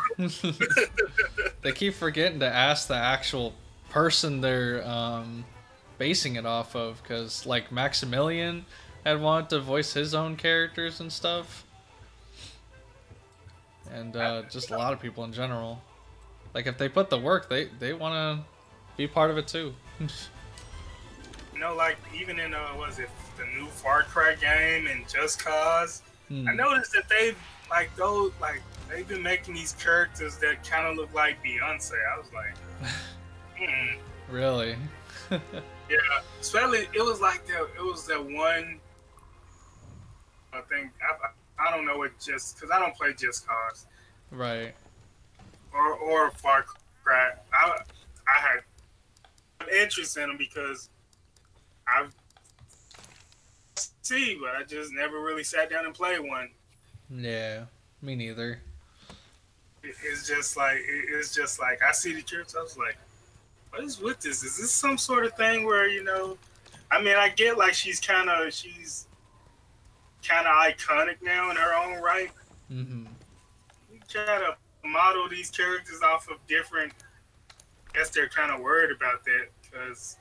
S1: They keep forgetting to ask the actual person they're basing it off of, because like Maximilian had wanted to voice his own characters and stuff, and just a lot of people in general. Like if they put the work, they want to be part of it too.
S2: You know, like even in was it the new Far Cry game and Just Cause, I noticed that they've been making these characters that kind of look like Beyonce. I was like,
S1: Really?
S2: Yeah, especially it was like that. It was that one. I think I don't know what because I don't play Just Cause.
S1: Right.
S2: Or Far Cry. I had interest in them because I've seen, but I just never really sat down and played one.
S1: Yeah, me neither.
S2: It's just like I see the characters. I was like, what is with this? Is this some sort of thing where, you know? I mean, I get like she's kind of iconic now in her own right.
S1: Mm-hmm.
S2: You try to model these characters off of different. I guess they're kind of worried about that because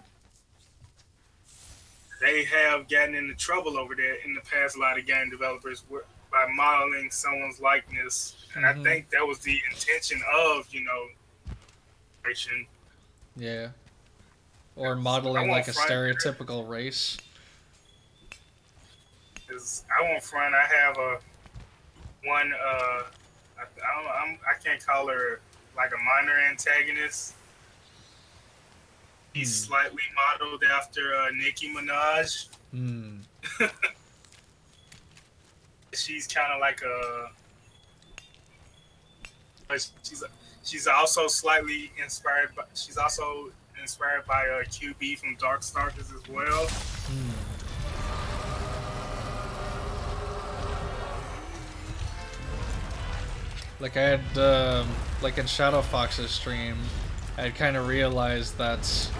S2: they have gotten into trouble over there in the past. A lot of game developers by modeling someone's likeness, and I think that was the intention of, you know, creation.
S1: Yeah. Or modeling like a stereotypical race.
S2: I won't front. I have one. I can't call her like a minor antagonist. He's slightly modeled after Nicki Minaj. She's kind of like she's also slightly inspired by. She's also inspired by QB from Darkstalkers as well.
S1: Like I had, like in Shadow Fox's stream, I had kind of realized that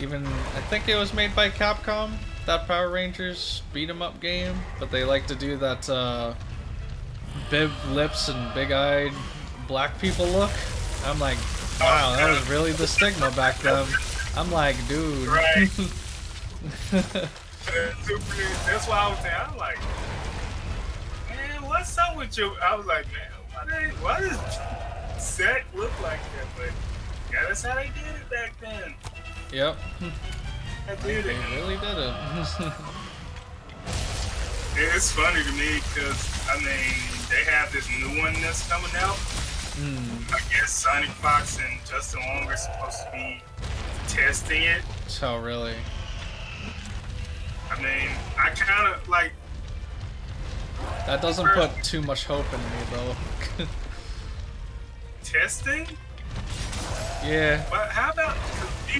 S1: even, I think it was made by Capcom, that Power Rangers beat 'em up game, but they like to do that, big lips and big-eyed black people look. I'm like, wow, that was really the stigma back then. I'm like, dude.
S2: Right. That's why I was saying, I'm like, man, what's up with you? I was like, man, why does Zack look like that? But yeah, that's how they did it back then.
S1: Yep.
S2: They
S1: really did it.
S2: It's funny to me because, I mean, they have this new one that's coming out. I guess Sonic Fox and Justin Wong are supposed to be testing it.
S1: Oh, really?
S2: I mean, I kind of like...
S1: That doesn't put too much hope in me, though.
S2: Testing?
S1: Yeah.
S2: But how about...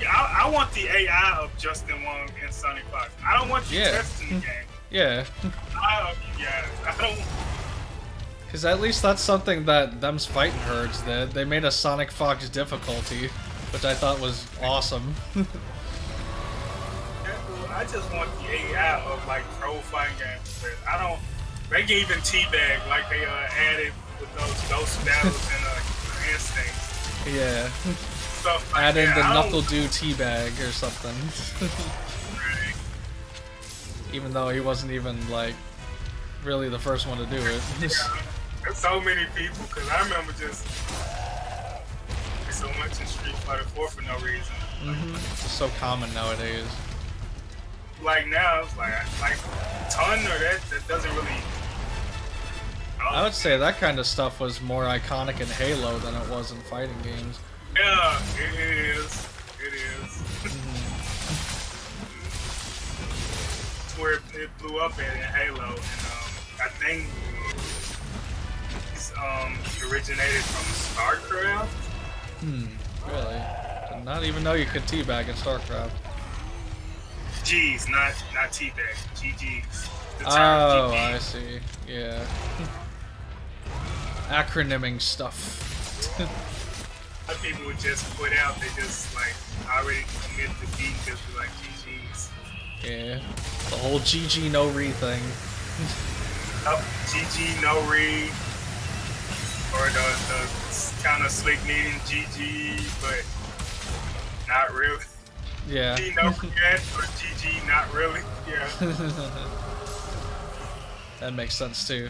S2: I want the AI of Justin Wong and Sonic Fox. I don't want you testing the game.
S1: Yeah.
S2: I don't...
S1: Because at least that's something that them's fighting herds did. They made a Sonic Fox difficulty, which I thought was awesome.
S2: I just want the AI of like pro fighting games. I don't. They can even teabag like they added with those ghost battles and instincts.
S1: Yeah.
S2: Stuff like
S1: add in
S2: that.
S1: the Knuckle Dew teabag or something.
S2: Right.
S1: Even though he wasn't even like really the first one to do it.
S2: Yeah. There's so many people because I remember just so much in Street Fighter 4 for no reason.
S1: It's so common nowadays.
S2: Like now, it's like ton or that doesn't really.
S1: I would say that kind of stuff was more iconic in Halo than it was in fighting games.
S2: Yeah, it is. It is. It's where it blew up in Halo, and I think it's originated from StarCraft.
S1: Really? Did not even know you could teabag in StarCraft.
S2: G's, not teabag. GG's.
S1: Oh, I see. Yeah. Acronyming stuff.
S2: Some people would just put out, they just like already commit to beat, just be like GG's.
S1: Yeah. The whole GG no re thing.
S2: GG no re. Or the kind of slick meaning GG, but not really.
S1: Yeah.
S2: GG no regret or GG not really. Yeah.
S1: That makes sense too.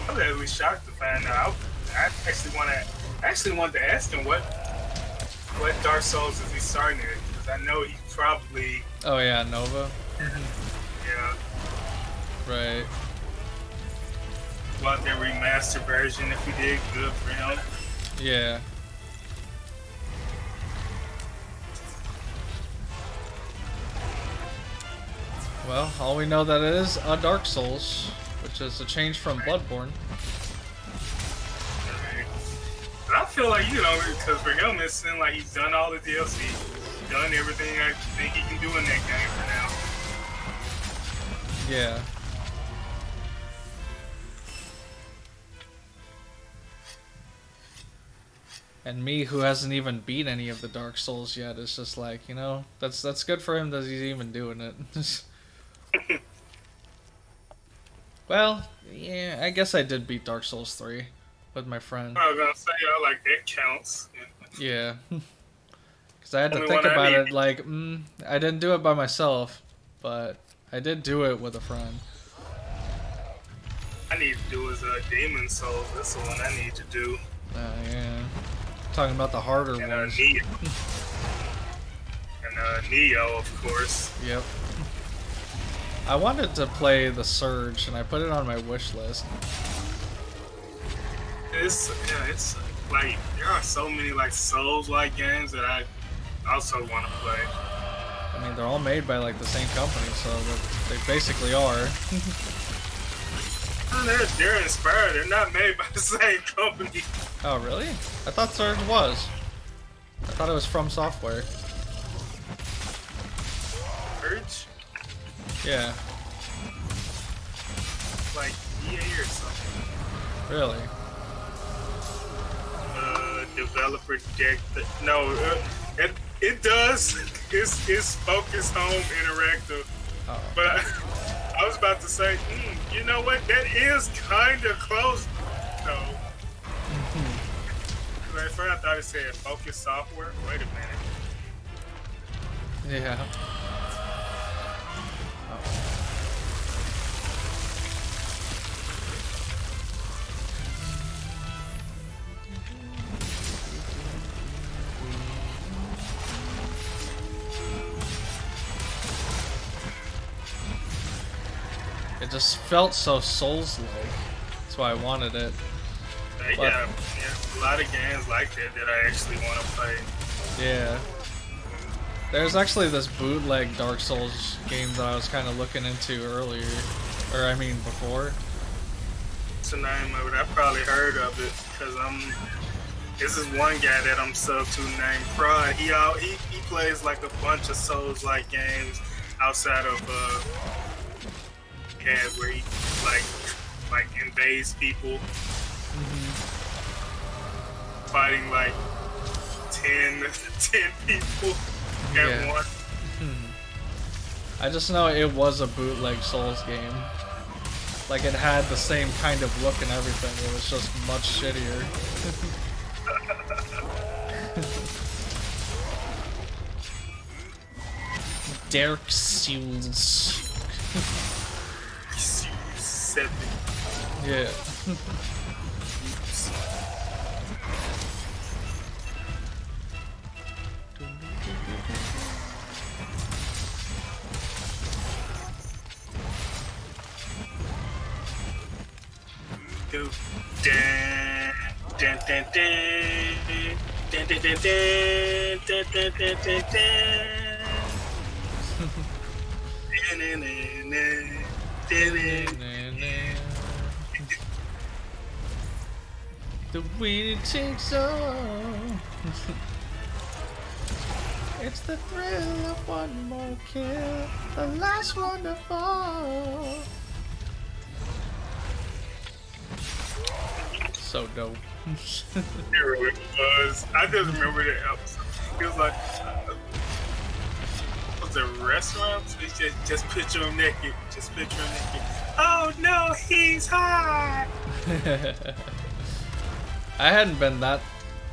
S2: I was really shocked to find out. I actually wanted to ask him what Dark Souls is he starting at, because I know he probably.
S1: Oh yeah, Nova.
S2: Yeah.
S1: Right.
S2: Well, the remastered version, if he did, good for him.
S1: Yeah. Well, all we know that it is a Dark Souls, which is a change from Bloodborne.
S2: But I feel like, because for him, it seems like he's done all the DLC, done everything I think he can do in that game for now.
S1: Yeah. And me, who hasn't even beat any of the Dark Souls yet, is just like, that's good for him that he's even doing it. Well, yeah, I guess I did beat Dark Souls 3 with my friend.
S2: I was gonna say, like, that counts.
S1: Yeah. Because I had to think about it, like, I didn't do it by myself, but I did do it with a friend.
S2: I need to do is Demon Souls. That's the one I need to do.
S1: Yeah. Talking about the harder ones.
S2: Neo. And Neo, of course.
S1: Yep. I wanted to play the Surge, and I put it on my wish list.
S2: It's like there are so many like Souls-like games that I also want to play.
S1: I mean, they're all made by like the same company, so they basically are.
S2: They're inspired. They're not made by the same company.
S1: Oh, really? I thought Surge was. I thought it was From Software.
S2: Surge?
S1: Yeah.
S2: like EA or something.
S1: Really?
S2: Developer deck. No, it does. It's Focus Home Interactive.
S1: Oh.
S2: But I was about to say, you know what? That is kind of close, though. At first I thought it said Focus Software. Wait a minute.
S1: Yeah. It just felt so Souls-like. That's why I wanted it.
S2: Yeah, a lot of games like that I actually want to play.
S1: Yeah. There's actually this bootleg Dark Souls game that I was kind of looking into earlier. Or, I mean, before.
S2: What's the name of it? I probably heard of it, because this is one guy that I'm sub to named Prod. He plays like a bunch of Souls-like games outside of where he like invades people, fighting like 10 people at once.
S1: I just know it was a bootleg Souls game. Like, it had the same kind of look and everything. It was just much shittier. Dark Souls. Yeah. The way it takes on. It's the thrill of one more kill, the last one to fall. So dope.
S2: It really was. I just remember that episode. It was like, was it restaurants? Just picture him naked. Just picture him naked. Oh no, he's hot.
S1: I hadn't been that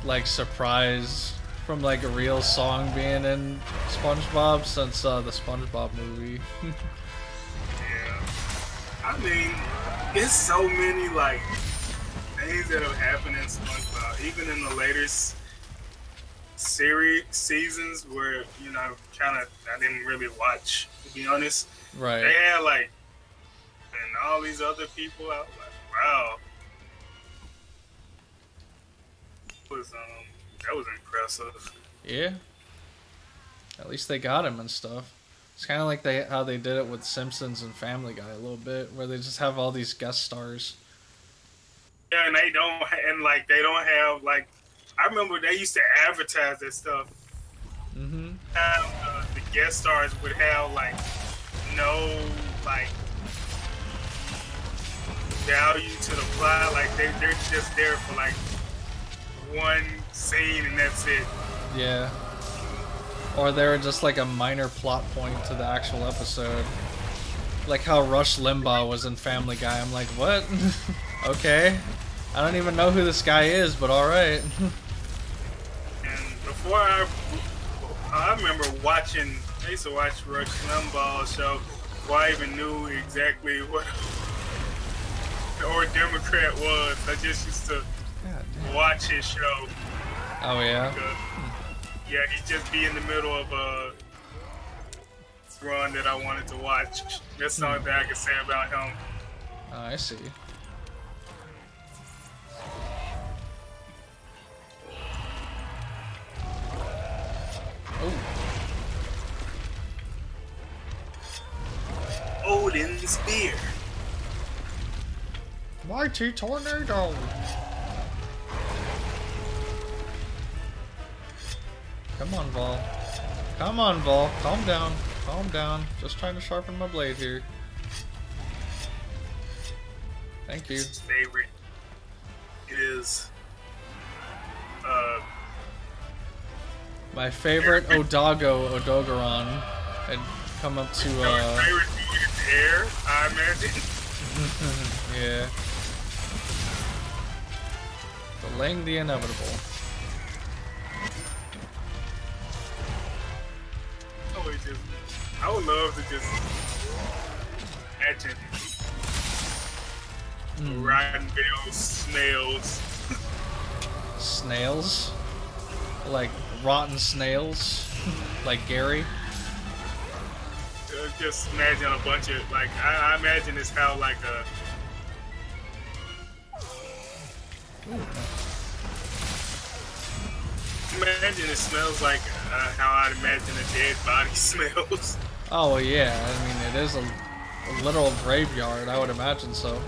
S1: like surprised from like a real song being in SpongeBob since the SpongeBob movie.
S2: Yeah, I mean, there's so many like things that have happened in SpongeBob, even in the later seasons where I didn't really watch, to be honest.
S1: Right.
S2: They had like and all these other people. I was like, wow. That was impressive.
S1: Yeah. At least they got him and stuff. It's kind of like how they did it with Simpsons and Family Guy a little bit, where they just have all these guest stars.
S2: Yeah, and they don't have like. I remember they used to advertise that stuff.
S1: Mm-hmm.
S2: The guest stars would have like no like value to the plot. Like they're just there for like one scene and that's it.
S1: Yeah. Or they were just like a minor plot point to the actual episode. Like how Rush Limbaugh was in Family Guy. I'm like, what? Okay. I don't even know who this guy is, but alright.
S2: And before I remember watching, I used to watch Rush Limbaugh's show before I even knew exactly what or Democrat was. I just used to watch his show.
S1: Oh yeah?
S2: Yeah, he'd just be in the middle of a run that I wanted to watch. That's the only thing I can say about him.
S1: Oh, I see. Oh.
S2: Odin's Spear.
S1: Mighty Tornado. Come on, Vol. Come on, Vol. Calm down. Calm down. Just trying to sharpen my blade here. Thank you.
S2: His favorite is
S1: my favorite Odogaron had come up to
S2: favorite food is air, I imagine.
S1: yeah. Delaying the inevitable.
S2: I would love to just imagine rotten bills, snails.
S1: Snails? Like rotten snails? Like Gary?
S2: Just imagine a bunch of, like, I imagine it's how, like, imagine it smells like how I'd imagine a dead body smells.
S1: Oh yeah, I mean it is a literal graveyard, I would imagine so.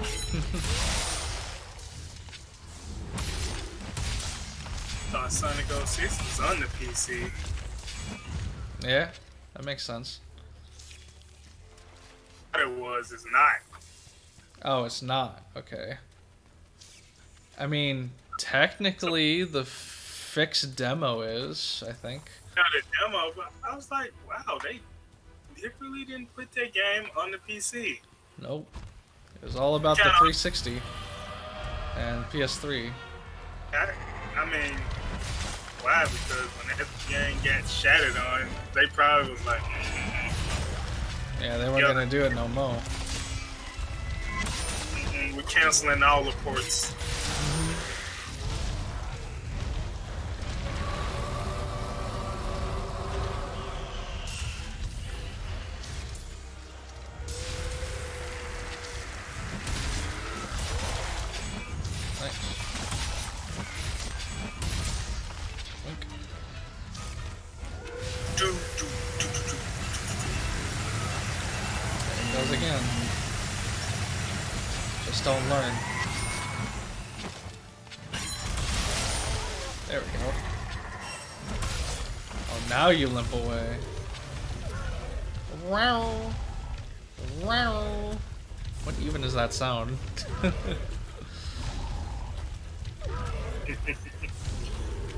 S2: Sonic 06 was on the PC.
S1: Yeah, that makes sense.
S2: What it was is not.
S1: Oh, it's not. Okay. I mean, technically the fixed demo is, I think.
S2: Not a demo, but I was like, wow, they really didn't put their game on the PC.
S1: Nope. It was all about the 360 and PS3.
S2: I mean, why? Because when that game got shattered on, they probably was like,
S1: yeah, they weren't gonna do it no more.
S2: We're canceling all the ports.
S1: Again. Just don't learn. There we go. Oh, now you limp away. Wow. Wow. What even is that sound?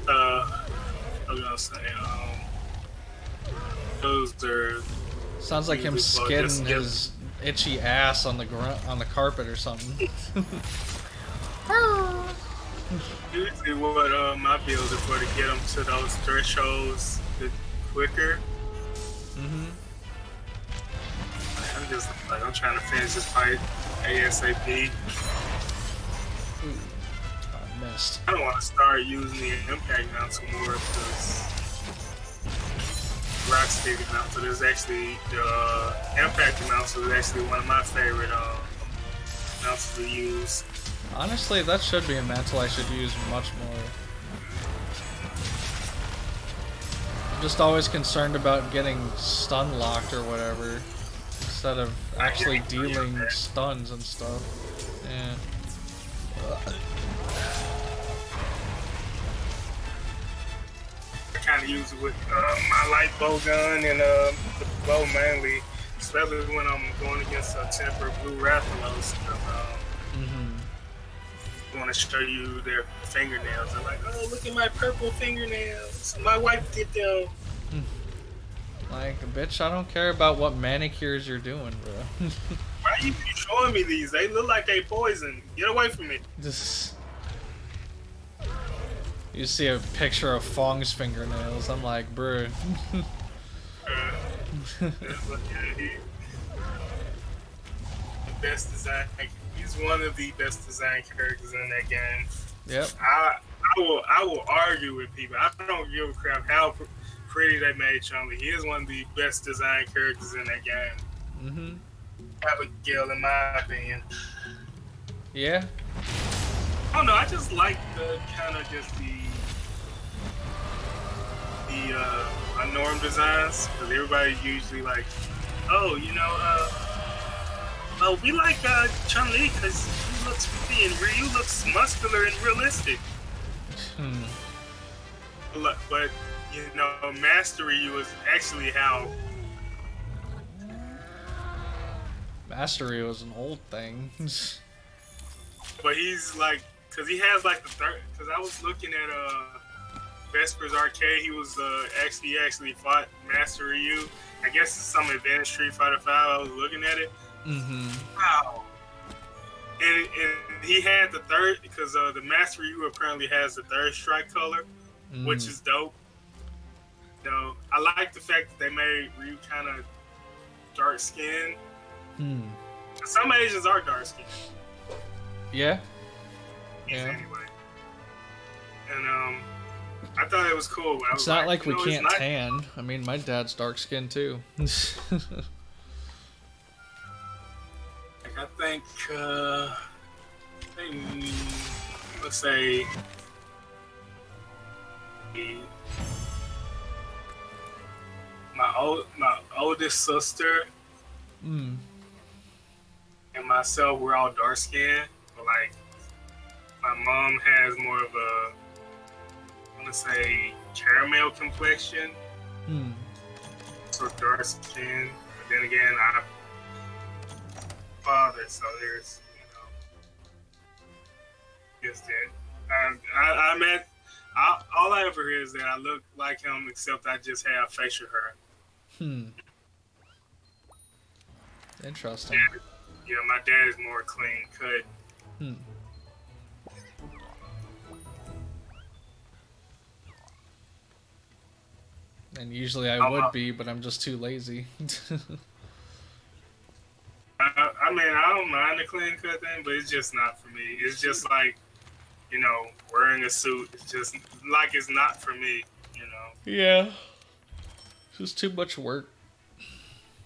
S2: I was gonna say, those are.
S1: Sounds like him skidding his itchy ass on the on the carpet or something.
S2: Usually, what my build is for to get them to those thresholds quicker. I'm just like, I'm trying to finish this fight ASAP.
S1: I missed.
S2: I don't want to start using the impact mounts more because rock stick mount. So there's actually the impact mount. So it's actually one of my favorite mounts to use.
S1: Honestly, that should be a mantle I should use much more. I'm just always concerned about getting stun locked or whatever instead of actually dealing stuns and stuff. Yeah.
S2: Kind of use it with my light bow gun and the bow mainly, especially when I'm going against a temper blue Rathalos. I want to show you their fingernails. They're like, oh, look at my purple fingernails. My wife did them.
S1: Like, bitch, I don't care about what manicures you're doing, bro.
S2: Why are you showing me these? They look like they poison. Get away from me.
S1: Just. You see a picture of Fong's fingernails, I'm like, bruh.
S2: The best design. He's one of the best design characters in that game.
S1: Yep.
S2: I will argue with people. I don't give a crap how pretty they made Chun-Li. He is one of the best design characters in that game. Abigail, in my opinion.
S1: Yeah.
S2: I don't know. I just like the kind of just the norm designs, because everybody's usually like, oh, you know, oh, we like Chun-Li because he looks pretty and Ryu looks muscular and realistic. But you know, Master Ryu is actually how.
S1: Mastery was an old thing.
S2: but he's like, cause he has like the third. Cause I was looking at Vesper's arcade. He was actually fought Master Ryu. I guess it's some advanced Street Fighter 5. I was looking at it. Wow. And he had the third, because the Master Ryu apparently has the third strike color, which is dope. So I like the fact that they made Ryu kind of dark skinned. Some Asians are dark skinned.
S1: Yeah.
S2: Anyway. And I thought it was cool.
S1: It's not like we can't tan. I mean, my dad's dark skinned too.
S2: I think let's say my oldest sister and myself, we're all dark skinned, but like my mom has more of a, I want to say, caramel complexion. So dark skin, but then again, I'm father, so there's, just that. All I ever hear is that I look like him, except I just have facial hair.
S1: Interesting.
S2: Yeah, my dad is more clean cut.
S1: And usually I would be, but I'm just too lazy.
S2: I mean, I don't mind the clean cut thing, but it's just not for me. It's just like, wearing a suit. It's just like it's not for me,
S1: Yeah. It's just too much work.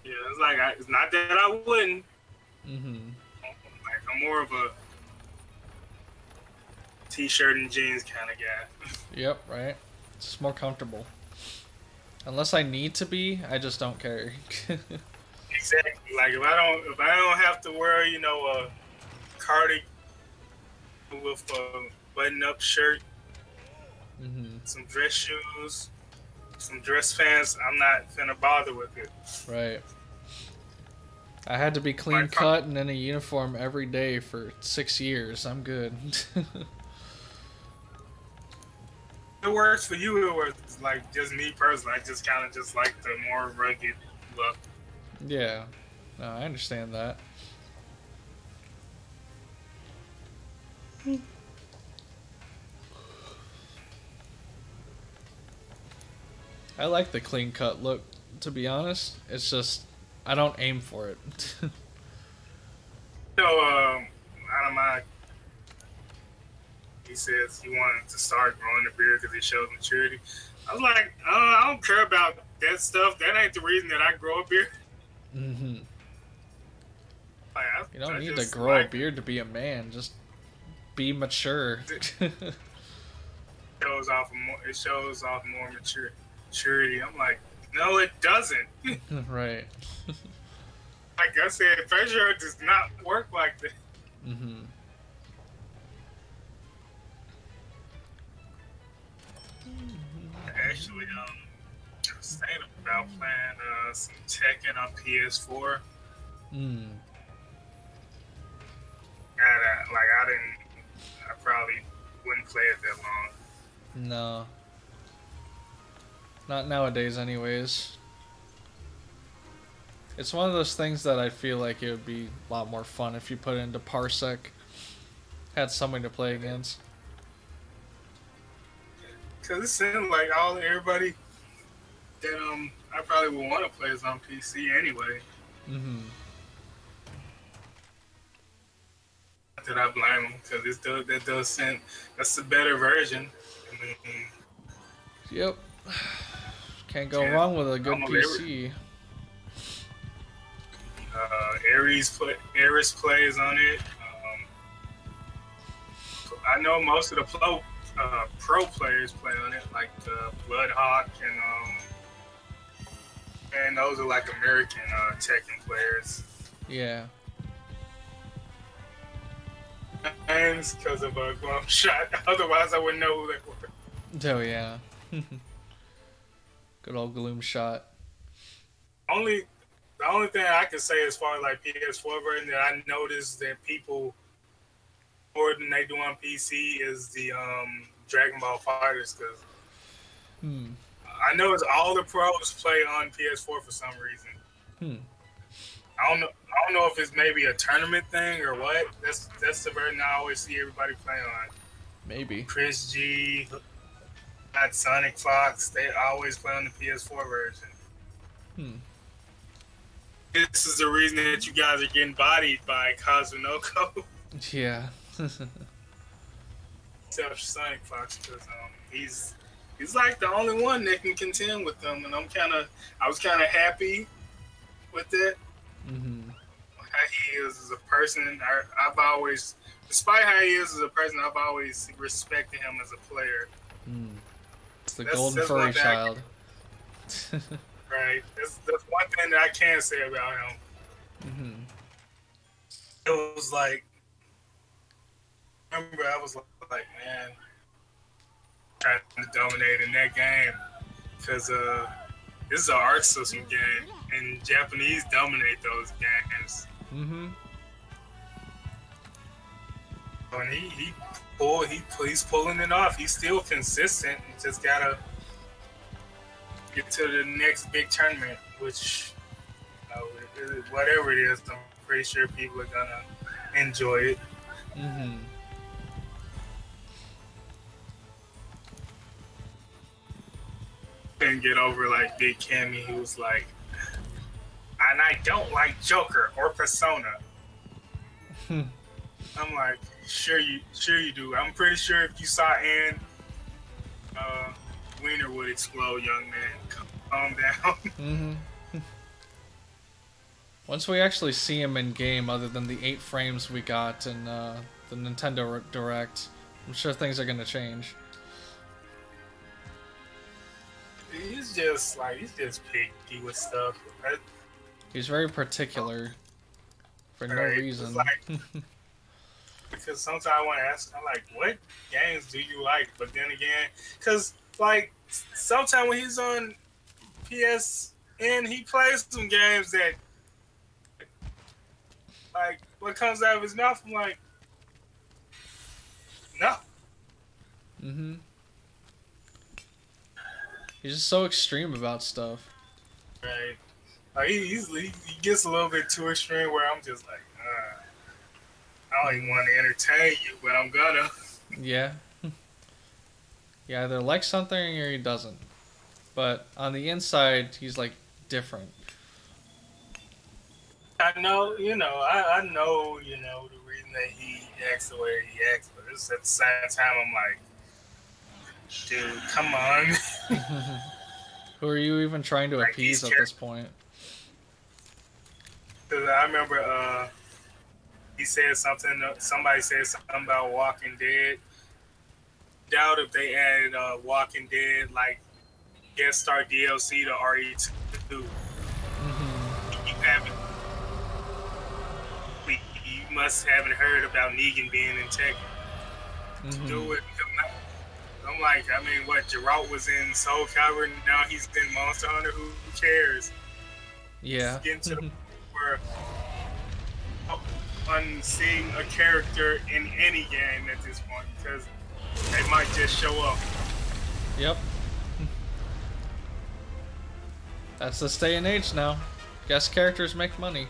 S2: Yeah, it's like, it's not that I wouldn't. Like, I'm more of a t-shirt and jeans kind of guy.
S1: Yep, right. It's just more comfortable. Unless I need to be, I just don't care.
S2: Exactly. Like if I don't have to wear, a cardigan with a button-up shirt, some dress shoes, some dress pants, I'm not finna bother with it. Right.
S1: I had to be clean cut and in a uniform every day for 6 years. I'm good.
S2: It works for you. It works like just me personally. I just kind of just like the more rugged look.
S1: Yeah, no, I understand that. I like the clean cut look, to be honest. It's just, I don't aim for it.
S2: Out of my, he says he wanted to start growing the beard because he showed maturity. I was like, I don't care about that stuff. That ain't the reason that I grow a beard. Like,
S1: you don't need to grow a beard to be a man. Just be mature.
S2: It shows off more maturity. I'm like, no, it doesn't.
S1: Right.
S2: Like I said, facial hair does not work like that. Actually, I was thinking about playing some Tekken on PS4. I probably wouldn't play it that long.
S1: No. Not nowadays, anyways. It's one of those things that I feel like it would be a lot more fun if you put it into Parsec. Had something to play against.
S2: Cause it seems like everybody that I probably would want to play is on PC anyway. Not that I blame them, because that's the better version.
S1: Yep. Can't go wrong with a good PC.
S2: Ares plays on it. I know most of the pro players play on it, like Bloodhawk and those are like American Tekken players.
S1: Yeah.
S2: And because of a glum shot, otherwise I wouldn't know who they were.
S1: Oh yeah. Good old Gloom Shot.
S2: The only thing I can say as far as like PS4 version that I noticed that people more than they do on PC is the Dragon Ball Fighters, because I know it's all the pros play on PS4 for some reason. I don't know if it's maybe a tournament thing or what. That's the version I always see everybody play on.
S1: Maybe.
S2: Chris G, got Sonic Fox. They always play on the PS4 version. This is the reason that you guys are getting bodied by Kazunoko.
S1: Yeah.
S2: Except Sonic Fox, because he's like the only one that can contend with them, and I was kind of happy with it. How he is as a person, I've always, despite how he is as a person, I've always respected him as a player.
S1: It's the golden furry child.
S2: Right. That's one thing that I can say about him. It was like, I remember I was like, man, trying to dominate in that game, because this is an art system game, and Japanese dominate those games. And he's pulling it off. He's still consistent. He just gotta get to the next big tournament, which whatever it is, I'm pretty sure people are gonna enjoy it. Couldn't get over like Big Cammy, who was like, and I don't like Joker or Persona. I'm like, sure you do. I'm pretty sure if you saw Ann, Wiener would explode, young man. Calm down.
S1: Once we actually see him in game, other than the 8 frames we got in the Nintendo Direct, I'm sure things are gonna change.
S2: He's just picky with stuff.
S1: He's very particular for no reason.
S2: Because sometimes I want to ask, I'm like, what games do you like? But then again, because like sometimes when he's on PSN, he plays some games that, like, what comes out of his mouth, I'm like, no.
S1: He's just so extreme about stuff.
S2: Right. Like he gets a little bit too extreme where I'm just like, I don't even want to entertain you, but I'm gonna. Yeah.
S1: He either likes something or he doesn't. But on the inside, he's like different.
S2: I know, I know, the reason that he acts the way he acts, but it's at the same time, I'm like, dude, come on.
S1: Who are you even trying to appease at this point?
S2: Because I remember somebody said something about Walking Dead. Doubt if they added Walking Dead, like, guest star DLC to RE2. You haven't heard about Negan being in Tekken. To do it. I'm like, I mean, what, Geralt was in Soul Calibur, now he's in Monster Hunter, who cares?
S1: Yeah.
S2: It's getting to the point where on seeing a character in any game at this point, because they might just show up.
S1: Yep. That's this day and age now. Guest characters make money.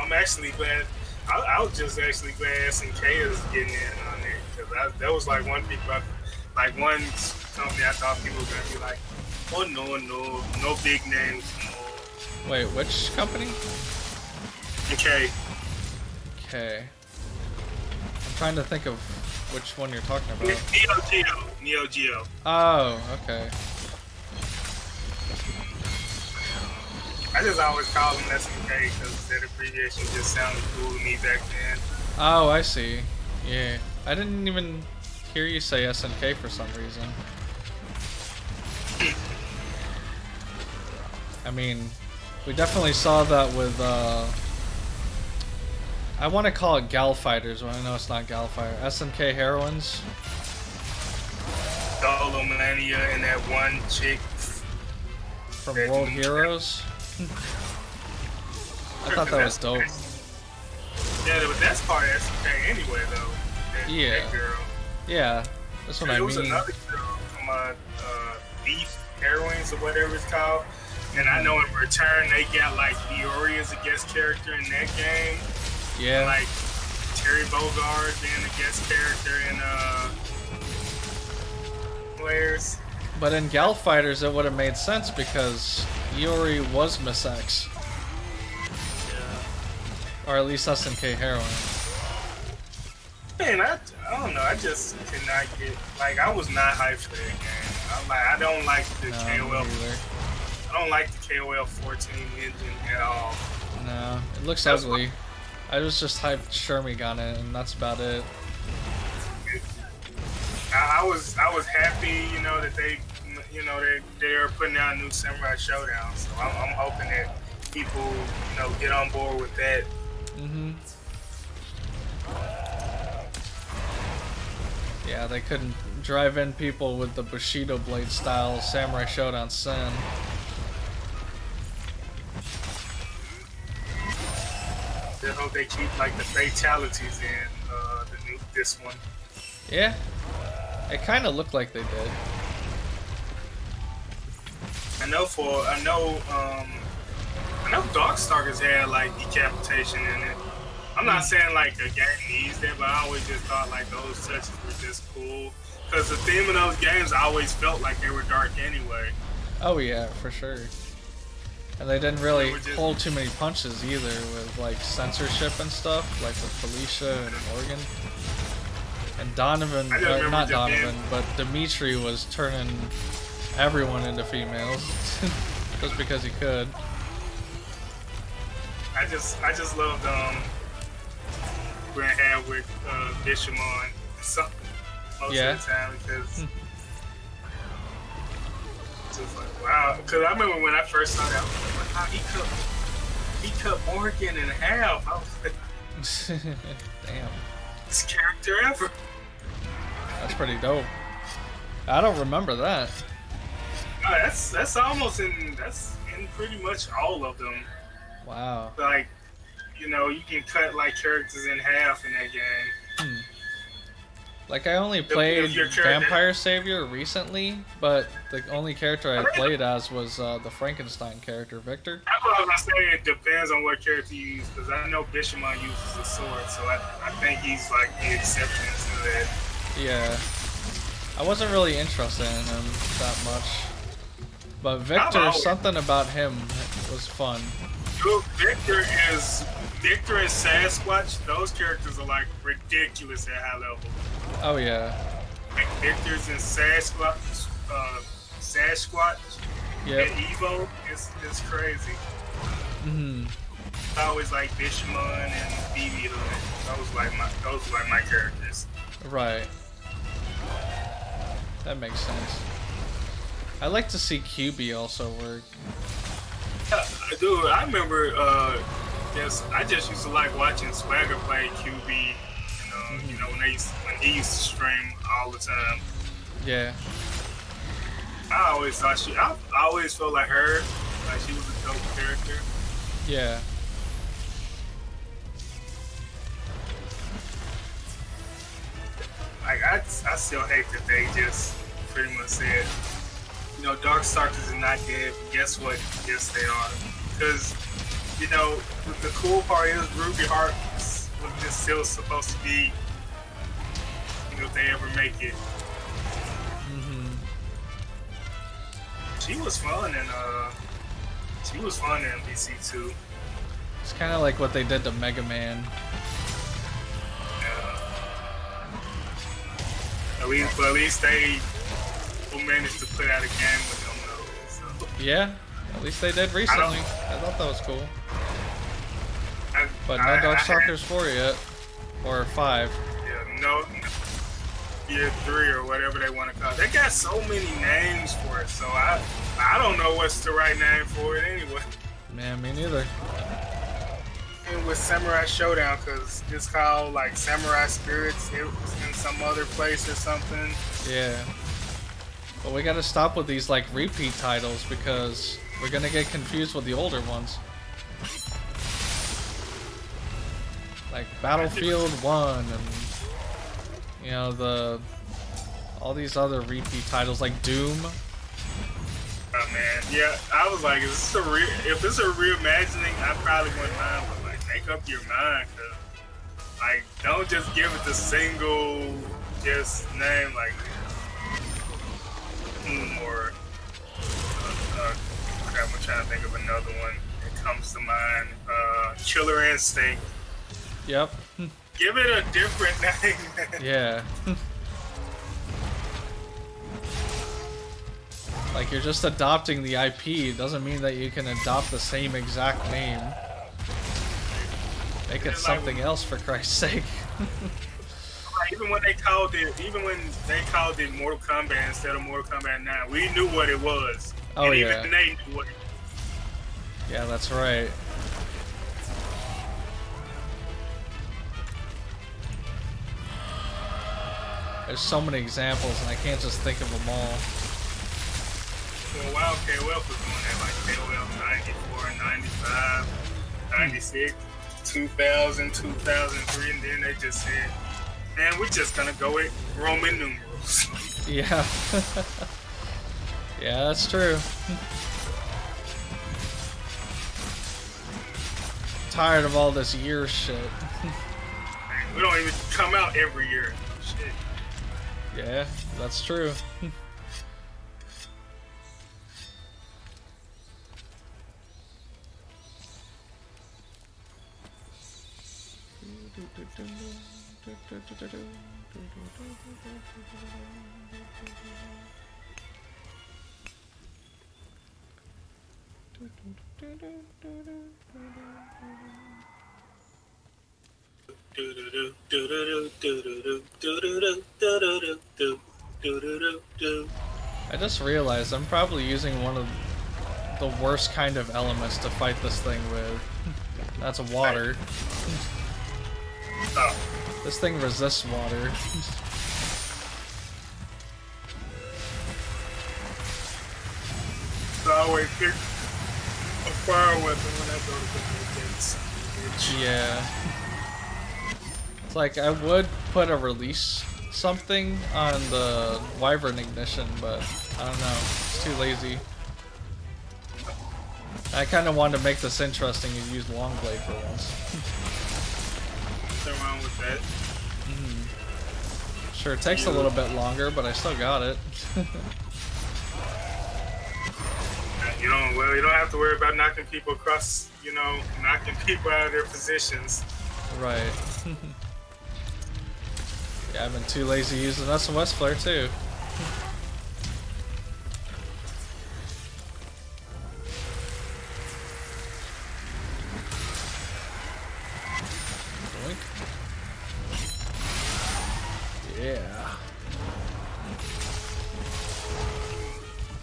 S2: I'm actually glad. I was just actually glad SNK is getting in on there, because that was like one one company I thought people were gonna be like, oh no big names. No.
S1: Wait, which company?
S2: Okay.
S1: I'm trying to think of which one you're talking about.
S2: Neo Geo.
S1: Oh, okay.
S2: I just always called them SNK because that abbreviation just sounded cool to me back then.
S1: Oh, I see. Yeah. I didn't even hear you say SNK for some reason. I mean, we definitely saw that with, I want to call it Gal Fighters, but I know it's not Gal Fighter. SNK Heroines.
S2: Solo Mania and that one chick.
S1: From World Heroes. I thought that was dope.
S2: Yeah, but that's part of SNK anyway, though.
S1: Yeah.
S2: That girl.
S1: Yeah, that's what I mean.
S2: There was another girl from Beef Heroines or whatever it's called. And I know in return they got like Biori as a guest character in that game.
S1: Yeah.
S2: And, like Terry Bogard being a guest character in Players.
S1: But in Gal Fighters it would have made sense because Iori was Miss X.
S2: Yeah.
S1: Or at least SNK Heroine.
S2: Man, I don't know. I just could not get, like, I was not hyped for that game. I'm like, I don't like the KOL. I don't like the KOL 14 engine at all.
S1: No, it looks ugly. I was just hyped Shermie got it, and that's about it.
S2: I was happy, you know, that they are putting out a new Samurai Showdown. So I'm hoping that people, you know, get on board with that.
S1: Yeah, they couldn't drive in people with the Bushido Blade style Samurai Showdown Sin.
S2: I hope they keep like the fatalities in this one.
S1: Yeah, it kind of looked like they did.
S2: I know Darkstalkers had like decapitation in it. I'm not saying like a game needs that, but I always just thought like those touches were just cool. Because the theme of those games, I always felt like they were dark anyway.
S1: Oh yeah, for sure. And they didn't really hold too many punches either with like censorship and stuff, like with Felicia and Morgan. And Donovan, not Donovan, but Dimitri was turning everyone into females just because he could.
S2: I just loved Grant had with Bishamon most of the time because just like wow. Because I remember when I first saw that, I was like, wow, he cut Morgan in half. I was like,
S1: damn,
S2: this character ever.
S1: That's pretty dope. I don't remember that.
S2: That's almost in pretty much all of them.
S1: Wow.
S2: Like, you know, you can cut like characters in half in that game.
S1: Like I only played Vampire Savior recently, but the only character I played as was the Frankenstein character, Victor.
S2: That's what I was gonna say. It depends on what character you use, because I know Bishamon uses a sword, so I think he's like the exception to that.
S1: Yeah, I wasn't really interested in him that much, but Victor, something about him was fun.
S2: Dude, Victor and Sasquatch, those characters are like ridiculous at high level.
S1: Oh yeah.
S2: Like Victor's and Sasquatch,
S1: yep.
S2: and Evo is crazy. I always like Bishamon and BB Hood. Those were like my characters.
S1: Right. That makes sense. I like to see QB also work.
S2: Dude, I remember. I just used to like watching Swagger play QB. You know when he used to stream all the time.
S1: Yeah.
S2: I always thought I always felt like her, like she was a dope character.
S1: Yeah.
S2: Like I still hate that they just pretty much said, you know, Darkstalkers are not dead. But guess what? Yes, they are. Because, you know, the cool part is Ruby Heart was just still supposed to be, you know, if they ever make it. She was fun in MVC2.
S1: It's kind of like what they did to Mega Man.
S2: At least they managed to put out a game with them though. So.
S1: Yeah, at least they did recently. I thought that was cool. But no Darkstalkers 4 yet, or 5.
S2: Yeah, no. Year 3 or whatever they want to call it. They got so many names for it, so I don't know what's the right name for it anyway.
S1: Man, me neither.
S2: And with Samurai Showdown, because it's called like Samurai Spirits in some other place or something.
S1: Yeah. But we gotta stop with these like repeat titles because we're gonna get confused with the older ones. Like Battlefield 1 and you know all these other repeat titles like Doom.
S2: Oh man, yeah, I was like, if it's a reimagining, I probably wouldn't mind, but like, make up your mind, cause like, don't just give it the single just name, like, or crap, I'm trying to think of another one that comes to mind. Killer Instinct.
S1: Yep.
S2: Give it a different name.
S1: Yeah. Like, you're just adopting the IP. Doesn't mean that you can adopt the same exact name. Make it something else, for Christ's sake.
S2: Even when they called it Mortal Kombat instead of Mortal Kombat 9, we knew what it was.
S1: Oh,
S2: and
S1: yeah.
S2: Even they knew what it was.
S1: Yeah, that's right. There's so many examples, and I can't just think of them all.
S2: For a while, KOF was doing that, like KOF 94, 95, 96, 2000, 2003, and then they just said, man, we're just gonna go with Roman numerals.
S1: Yeah. Yeah, that's true. Tired of all this year shit.
S2: We don't even come out every year. Shit.
S1: Yeah, that's true. I just realized I'm probably using one of the worst kind of elements to fight this thing with. That's water.
S2: Oh.
S1: This thing resists water.
S2: So I always pick a fire weapon when I go to the gates.
S1: Yeah. It's like I would put a release something on the Wyvern ignition, but I don't know. It's too lazy. I kind of wanted to make this interesting and use Longblade for once.
S2: Nothing wrong with that.
S1: Sure, it takes a little bit longer, but I still got it.
S2: You don't have to worry about knocking people across, knocking people out of their positions.
S1: Right. Yeah, I've been too lazy using SOS Flare too. Yeah.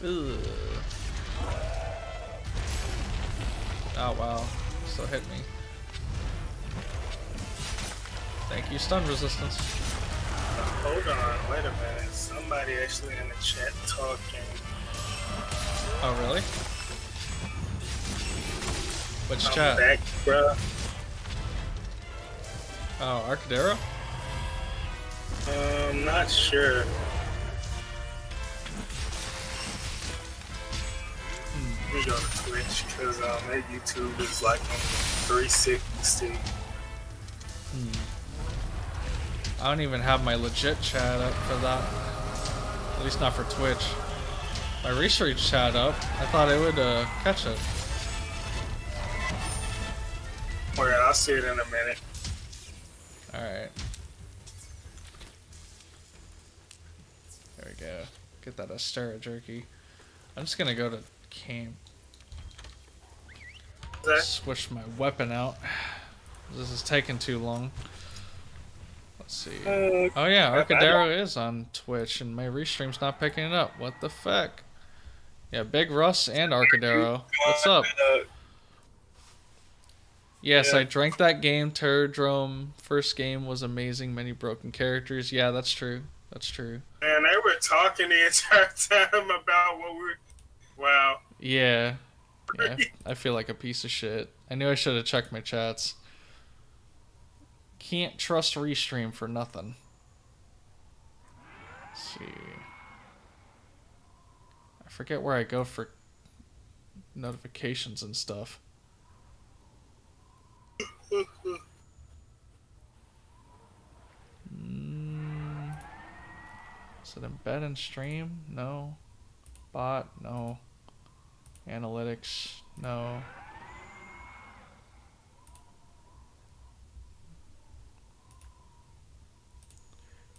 S1: Ugh. Oh wow, still hit me. Thank you, stun resistance.
S2: Hold on, wait a minute. Somebody actually in the chat talking.
S1: Oh really? Which
S2: I'm
S1: chat?
S2: back, bruh.
S1: Oh, Arcadero?
S2: I'm not sure. Let me go to Twitch because their YouTube is like on 360.
S1: I don't even have my legit chat up for that. At least not for Twitch. My research chat up. I thought it would catch it.
S2: Alright, I'll see it in a minute.
S1: Alright. There we go. Get that Astera jerky. I'm just gonna go to camp. Switch my weapon out. This is taking too long. Let's see. Oh yeah, Arcadero is on Twitch and my restream's not picking it up. What the fuck? Yeah, Big Russ and Arcadero. What's up? Yes, yeah. I drank that game, Terradrome. First game was amazing, many broken characters. Yeah, that's true. That's true.
S2: And they were talking the entire time about what we were... Wow.
S1: Yeah. Yeah, I feel like a piece of shit. I knew I should have checked my chats. Can't trust Restream for nothing. Let's see. I forget where I go for notifications and stuff. Is it embed and stream? No. Bot? No. Analytics? No.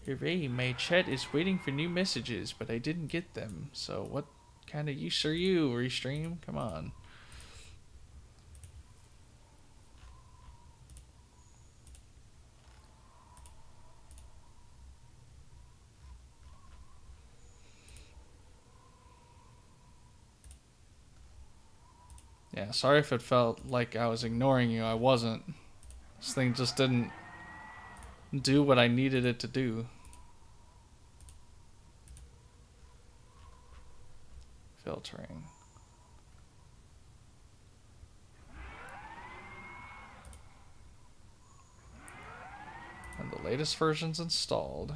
S1: Hooray, my chat is waiting for new messages, but I didn't get them. So what kind of use are you, Restream? Come on. Yeah, sorry if it felt like I was ignoring you. I wasn't. This thing just didn't do what I needed it to do. Filtering. And the latest version's installed.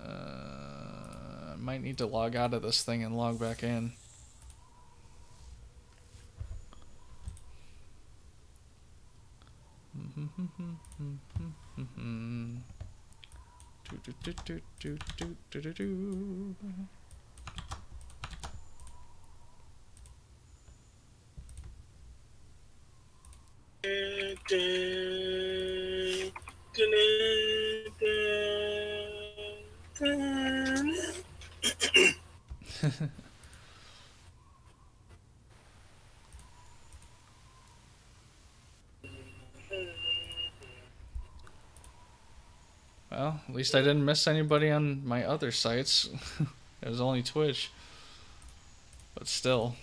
S1: I might need to log out of this thing and log back in. Well, at least I didn't miss anybody on my other sites. It was only Twitch. But still.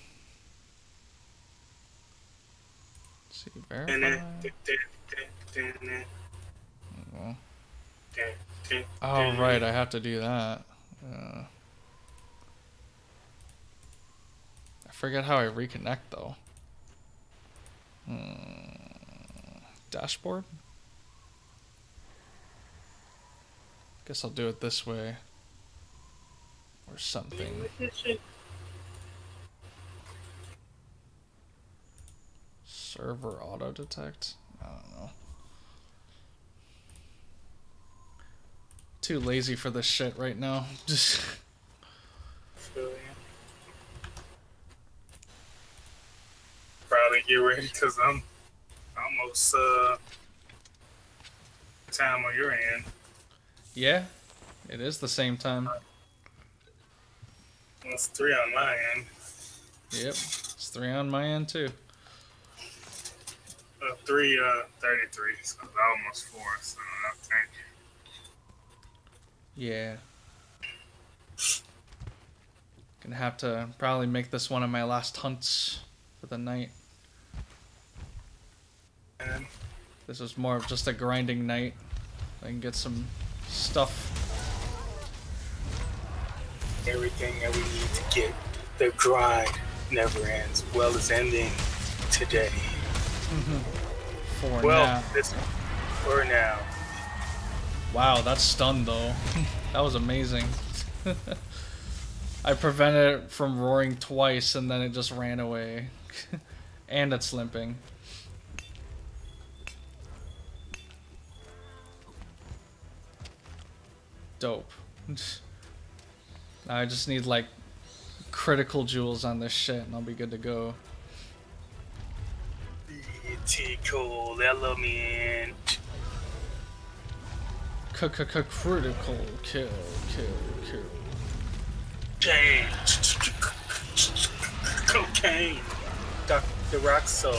S1: Let's see, verify. Oh, right, I have to do that. I forget how I reconnect, though. Dashboard? Guess I'll do it this way. Or something. Server auto detect? I don't know. Too lazy for this shit right now. Just
S2: probably get ready because I'm almost time on your end.
S1: yeah, it is the same time.
S2: It's 3 on my end.
S1: Yep, it's 3 on my end too.
S2: 3:33, so almost 4. So I think.
S1: Yeah. Gonna have to probably make this one of my last hunts for the night.
S2: And
S1: This was more of just a grinding night. I can get some stuff.
S2: everything that we need to get. The grind never ends. Well, it's ending today.
S1: For
S2: Well,
S1: now.
S2: for now.
S1: Wow, that's stunned though. That was amazing. I prevented it from roaring twice and then it just ran away. And it's limping. Dope. I just need like critical jewels on this shit and I'll be good to go.
S2: Critical element.
S1: Critical kill.
S2: Cocaine. Dr. Roxo.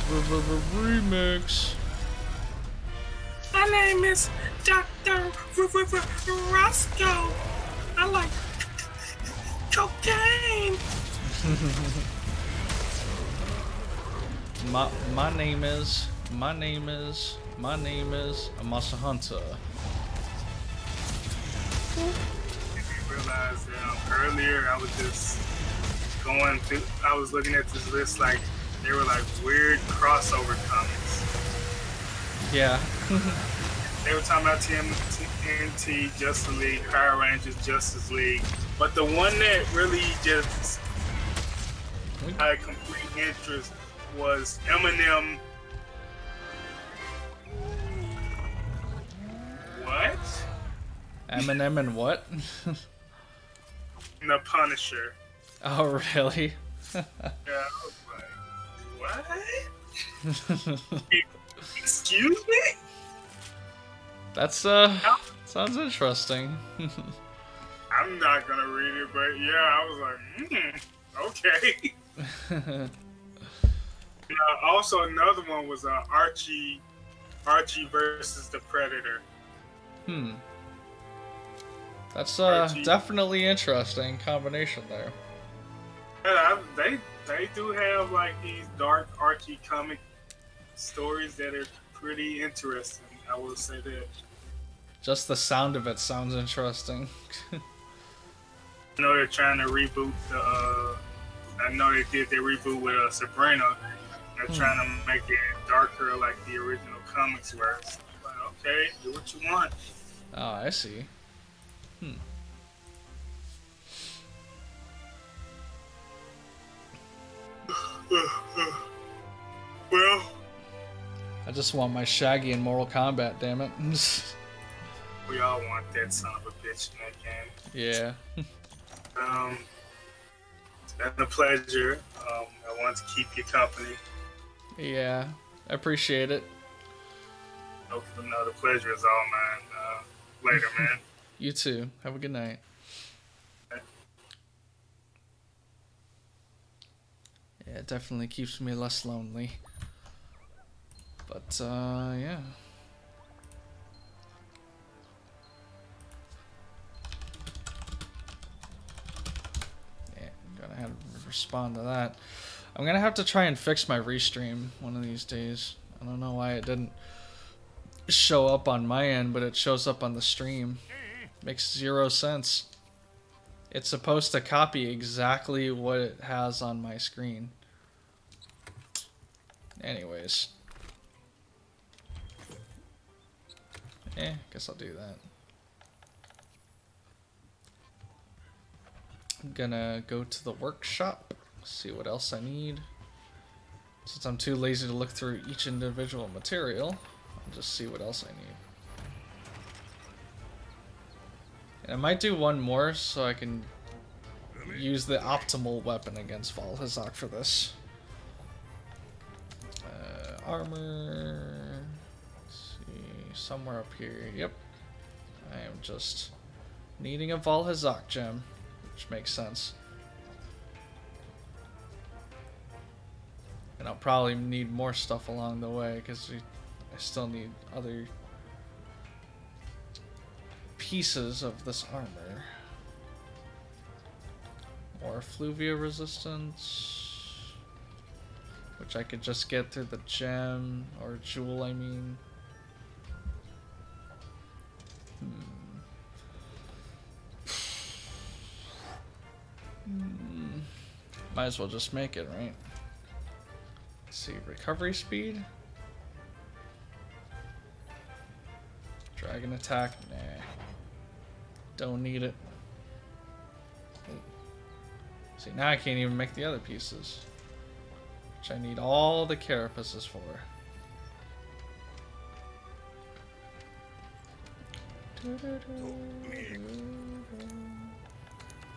S1: Remix.
S2: My name is Dr. Roscoe. I like cocaine.
S1: My name is a Monster Hunter.
S2: If you realize that earlier I was just going through, I was looking at this list like they were like weird crossover comics.
S1: Yeah.
S2: They were talking about TMNT, Justice League, Power Rangers, Justice League. But the one that really just had complete interest was Eminem. What?
S1: Eminem and what?
S2: The Punisher.
S1: Oh, really?
S2: Yeah, I was like, what? Excuse me?
S1: That's, sounds interesting.
S2: I'm not gonna read it, but yeah, I was like, okay. Also, another one was Archie versus the Predator.
S1: That's definitely interesting combination there.
S2: Yeah, they do have like these dark Archie comic stories that are pretty interesting. I will say that.
S1: Just the sound of it sounds interesting.
S2: I know they're trying to reboot the. I know they did their reboot with Sabrina. They're trying to make it darker like the original comics were. So, like, okay, do what you want.
S1: Oh, I see.
S2: Well,
S1: I just want my Shaggy in Mortal Kombat, damn it.
S2: we all want that son of a bitch in that game.
S1: Yeah.
S2: It's been a pleasure. I want to keep you company.
S1: Yeah, I appreciate it.
S2: No, the pleasure is all mine. Later, man.
S1: You too. Have a good night. Yeah, it definitely keeps me less lonely. But, yeah. Yeah, I'm gonna have to respond to that. I'm gonna have to try and fix my restream one of these days. I don't know why it didn't show up on my end, but it shows up on the stream. Makes 0 sense. It's supposed to copy exactly what it has on my screen. Anyways. Guess I'll do that. I'm gonna go to the workshop, see what else I need. Since I'm too lazy to look through each individual material, I'll just see what else I need. And I might do one more so I can use the optimal weapon against Valhazak for this. Armor. Let's see, somewhere up here. Yep. I am just needing a Valhazak gem, which makes sense. And I'll probably need more stuff along the way because I still need other pieces of this armor. More Fluvia resistance, which I could just get through the gem, or jewel, I mean. Might as well just make it, right? Let's see, recovery speed? Dragon attack? Nah. Don't need it. See, now I can't even make the other pieces, which I need all the carapaces for.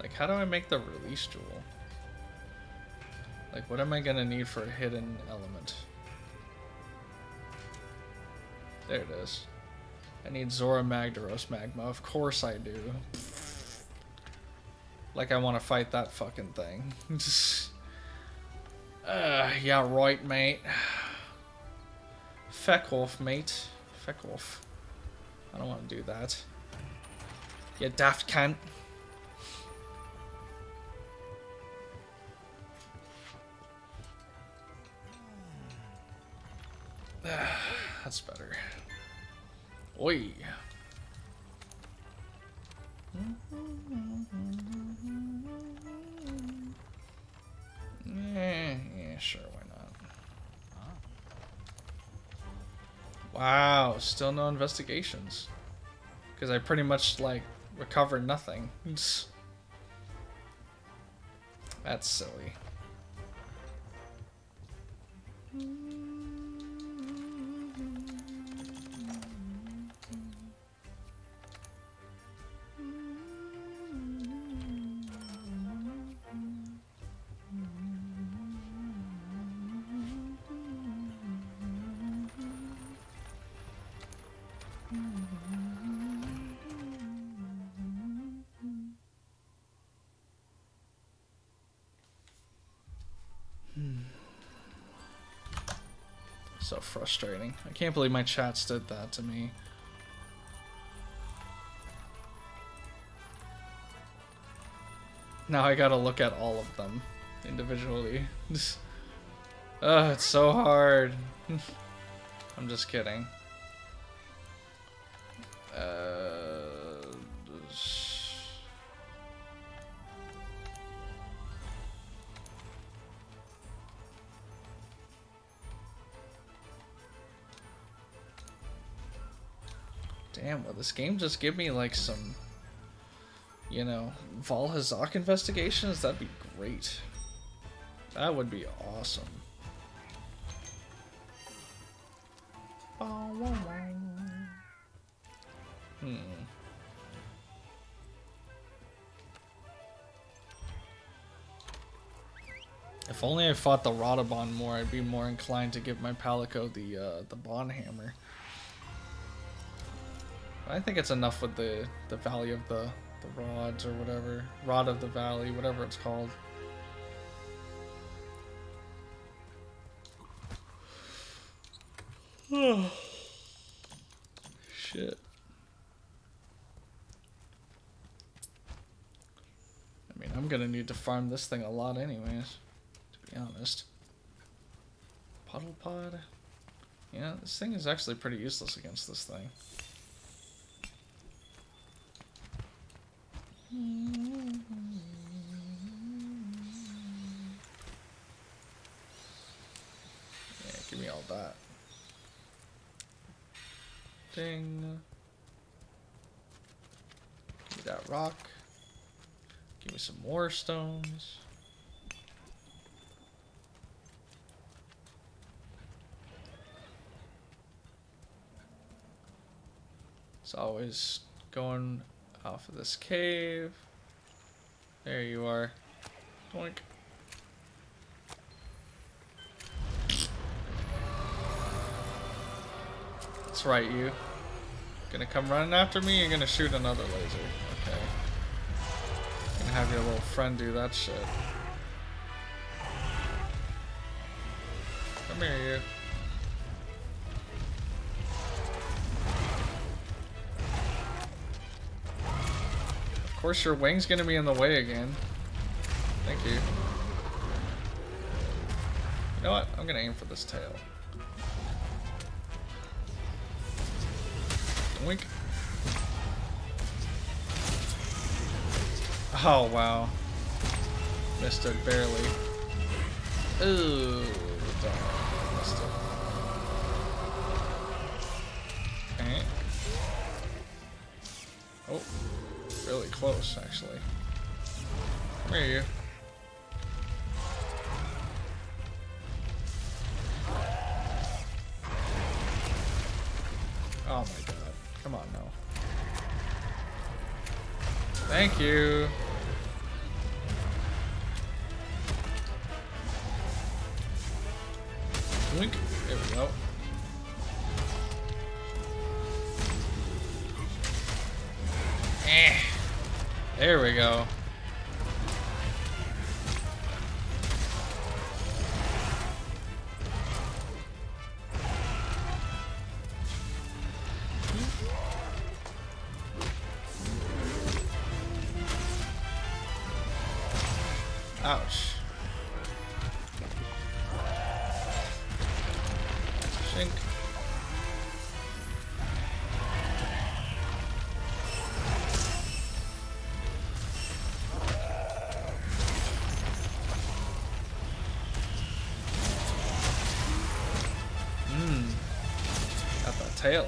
S1: Like, how do I make the release jewel? Like, what am I gonna need for a hidden element? There it is. I need Zora Magdaros Magma. Of course I do. Like I want to fight that fucking thing. Yeah, right, mate. Feck off, mate. Feck off. I don't want to do that. You daft cunt. That's better. Oi. Yeah, sure, why not? Wow. Oh, still no investigations. Because I pretty much, like, recovered nothing. That's silly. So frustrating. I can't believe my chats did that to me. Now I gotta look at all of them individually. Ugh, it's so hard. I'm just kidding. Damn, will this game just give me like some, you know, Valhazak investigations? That'd be great. That would be awesome. If only I fought the Radabon more, I'd be more inclined to give my Palico the Bond Hammer. I think it's enough with the Valley of the Rods or whatever. Rod of the Valley, whatever it's called. Shit. I mean, I'm gonna need to farm this thing a lot anyways, to be honest. Puddle Pod? Yeah, this thing is actually pretty useless against this thing. Yeah, give me all that. Ding. Give me that rock. Give me some more stones. It's always going off of this cave. There you are. Doink. That's right, you. Gonna come running after me? You're gonna shoot another laser. Okay. Gonna have your little friend do that shit. Come here, you. Of course your wing's gonna be in the way again. Thank you. You know what? I'm gonna aim for this tail. Wink. Oh wow. Missed it barely. Ooh, darn. Missed it. Okay. Oh. Really close, actually. Come here, you. Oh my god. Come on now. Thank you. Blink. There we go. There we go. Ouch. Shink. Got that tail.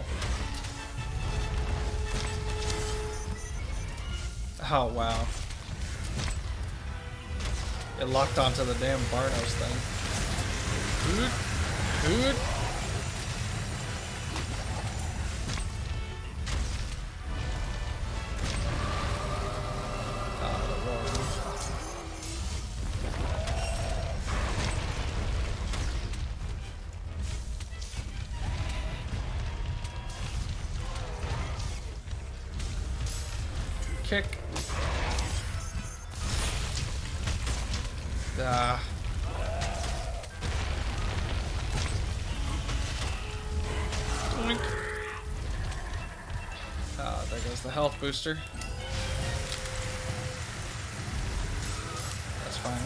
S1: Oh, wow. It locked onto the damn Barnos thing. Good. Kick. Twink. There goes the health booster. That's fine.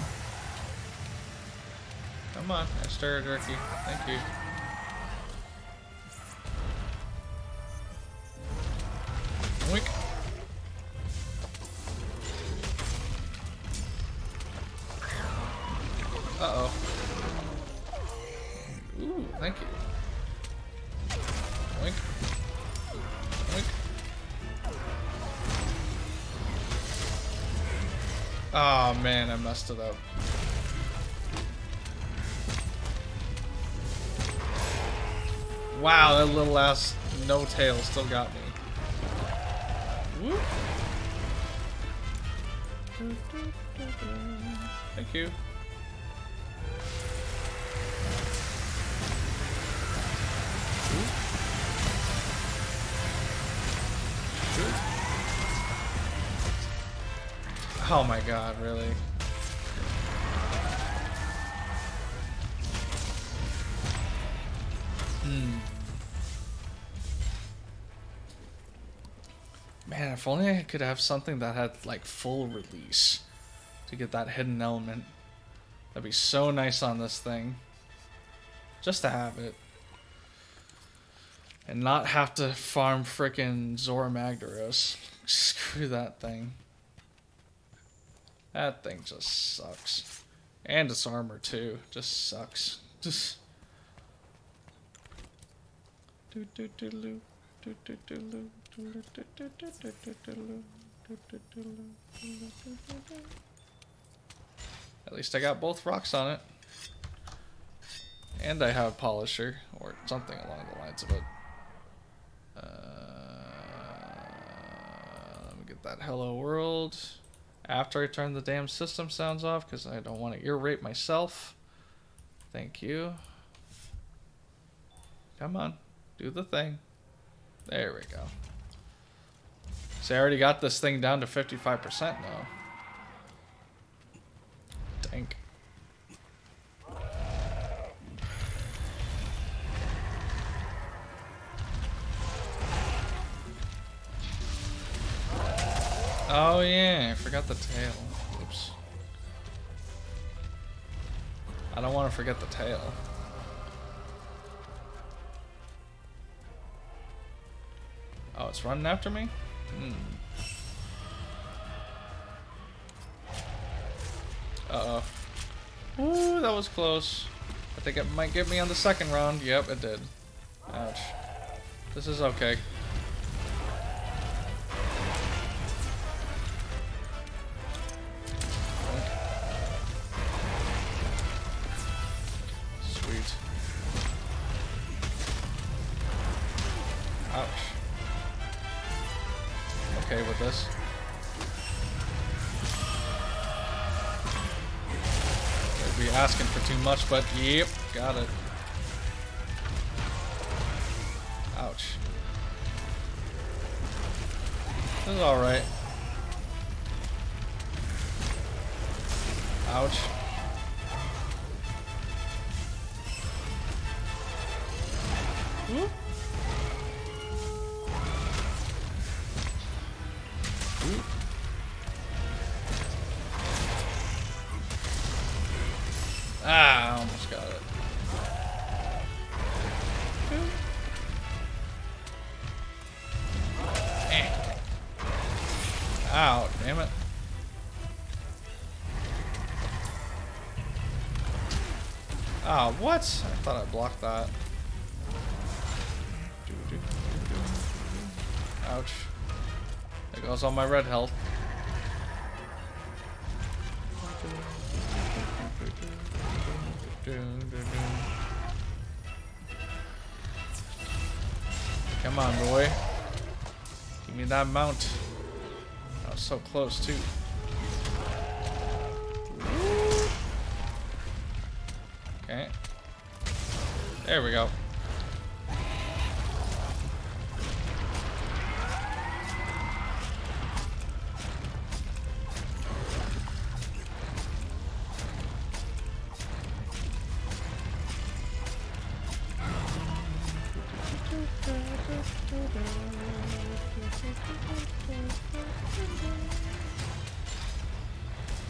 S1: Come on, extra jerky. Thank you. Twink. Uh-oh. Ooh, thank you. Wink. Wink. Oh man, I messed it up. Wow, that little ass no tail still got me. Whoop. Thank you. Oh my god, really? Man, if only I could have something that had like full release to get that hidden element. That'd be so nice on this thing. Just to have it. And not have to farm frickin' Zora Magdaros. Screw that thing. That thing just sucks. And its armor too. Just sucks. Just. At least I got both rocks on it. And I have a polisher, or something along the lines of it. Let me get that hello world. After I turn the damn system sounds off, because I don't want to ear rape myself. Thank you. Come on. Do the thing. There we go. See, I already got this thing down to 55% now. Dank. Oh yeah, I forgot the tail. Oops. I don't want to forget the tail. Oh, it's running after me? Uh-oh. Ooh, that was close. I think it might get me on the second round. Yep, it did. Ouch. This is okay. Sweet. Ouch. Okay with this. Be asking for too much, but yep, got it. Ouch. This is alright. Ouch. Whoop. Whoop. Ah, I almost got it. Ow, damn it. Ah, what? I thought I blocked that. Ouch. There goes all my red health. Come on, boy. Give me that mount. I was so close, too. Okay. There we go.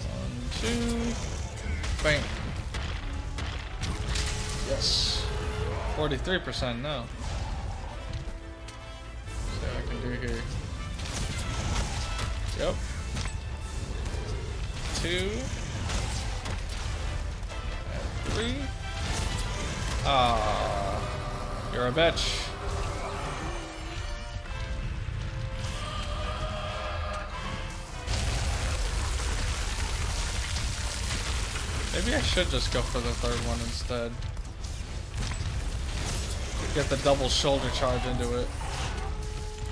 S1: One, two, bang. Yes. 43% now. See what I can do here. Yep. 2 and 3. Ah, you're a bitch. Maybe I should just go for the third one instead. Get the double shoulder charge into it.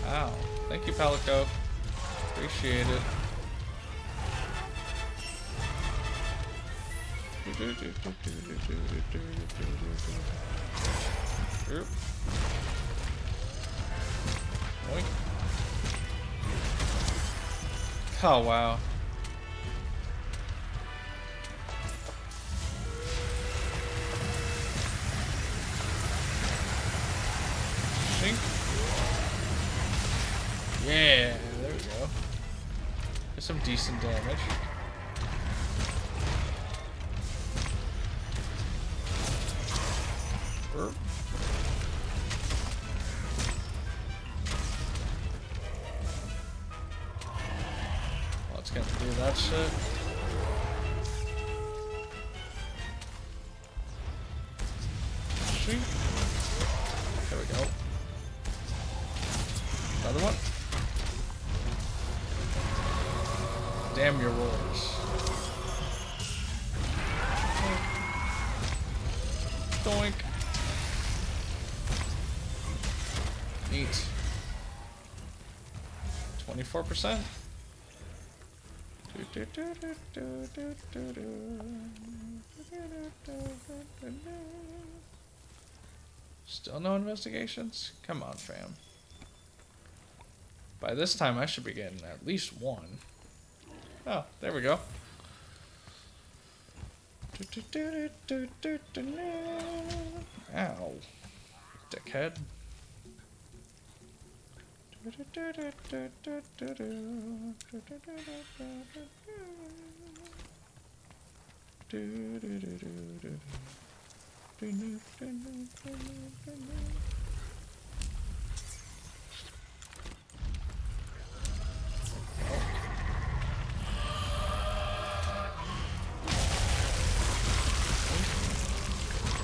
S1: Ow. Thank you, Palico. Appreciate it. Oop. Oink. Oh, wow. Yeah, there we go. There's some decent damage. Burp. Let's get through that shit. Sweet. There we go. Another one. Damn your roars. Doink. Neat. 24%. Still no investigations? Come on, fam. By this time, I should be getting at least one. Oh, there we go. Ow. Dickhead.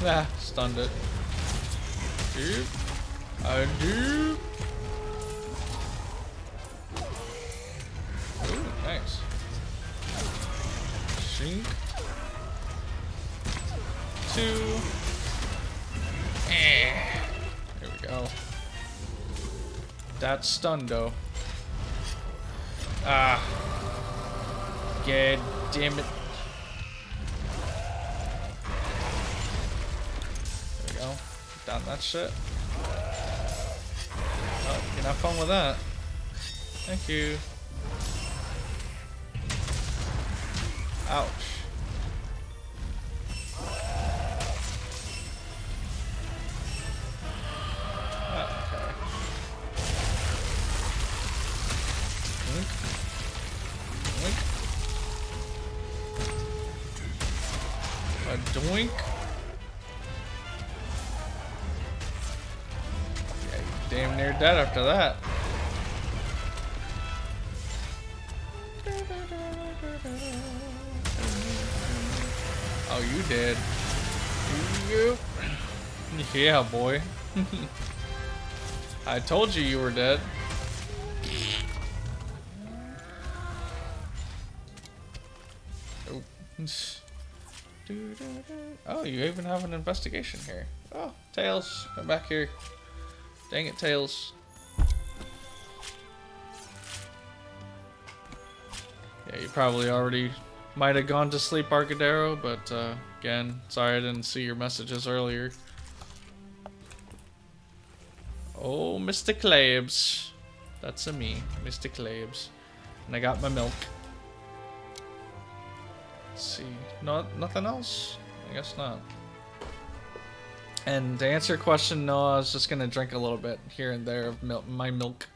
S1: Ah, stunned it. Doop. A doop. Ooh, nice. Shink. 2. Here we go. That's stunned though. Ah. God damn it. Down that shit. Oh, you can have fun with that. Thank you. Ouch. Okay. Doink. Doink. A doink. Damn near dead after that. Oh, you did. You. Yeah, boy. I told you you were dead. Oh, Oh, you even have an investigation here. Oh, Tails, come back here. Dang it, Tails. Yeah, you probably already might have gone to sleep, Arcadero, but again, sorry I didn't see your messages earlier. Oh, Mr. Clabs. That's a me, Mr. Clabs. And I got my milk. Let's see. Nothing else? I guess not. And to answer your question, no, I was just gonna drink a little bit here and there of my milk.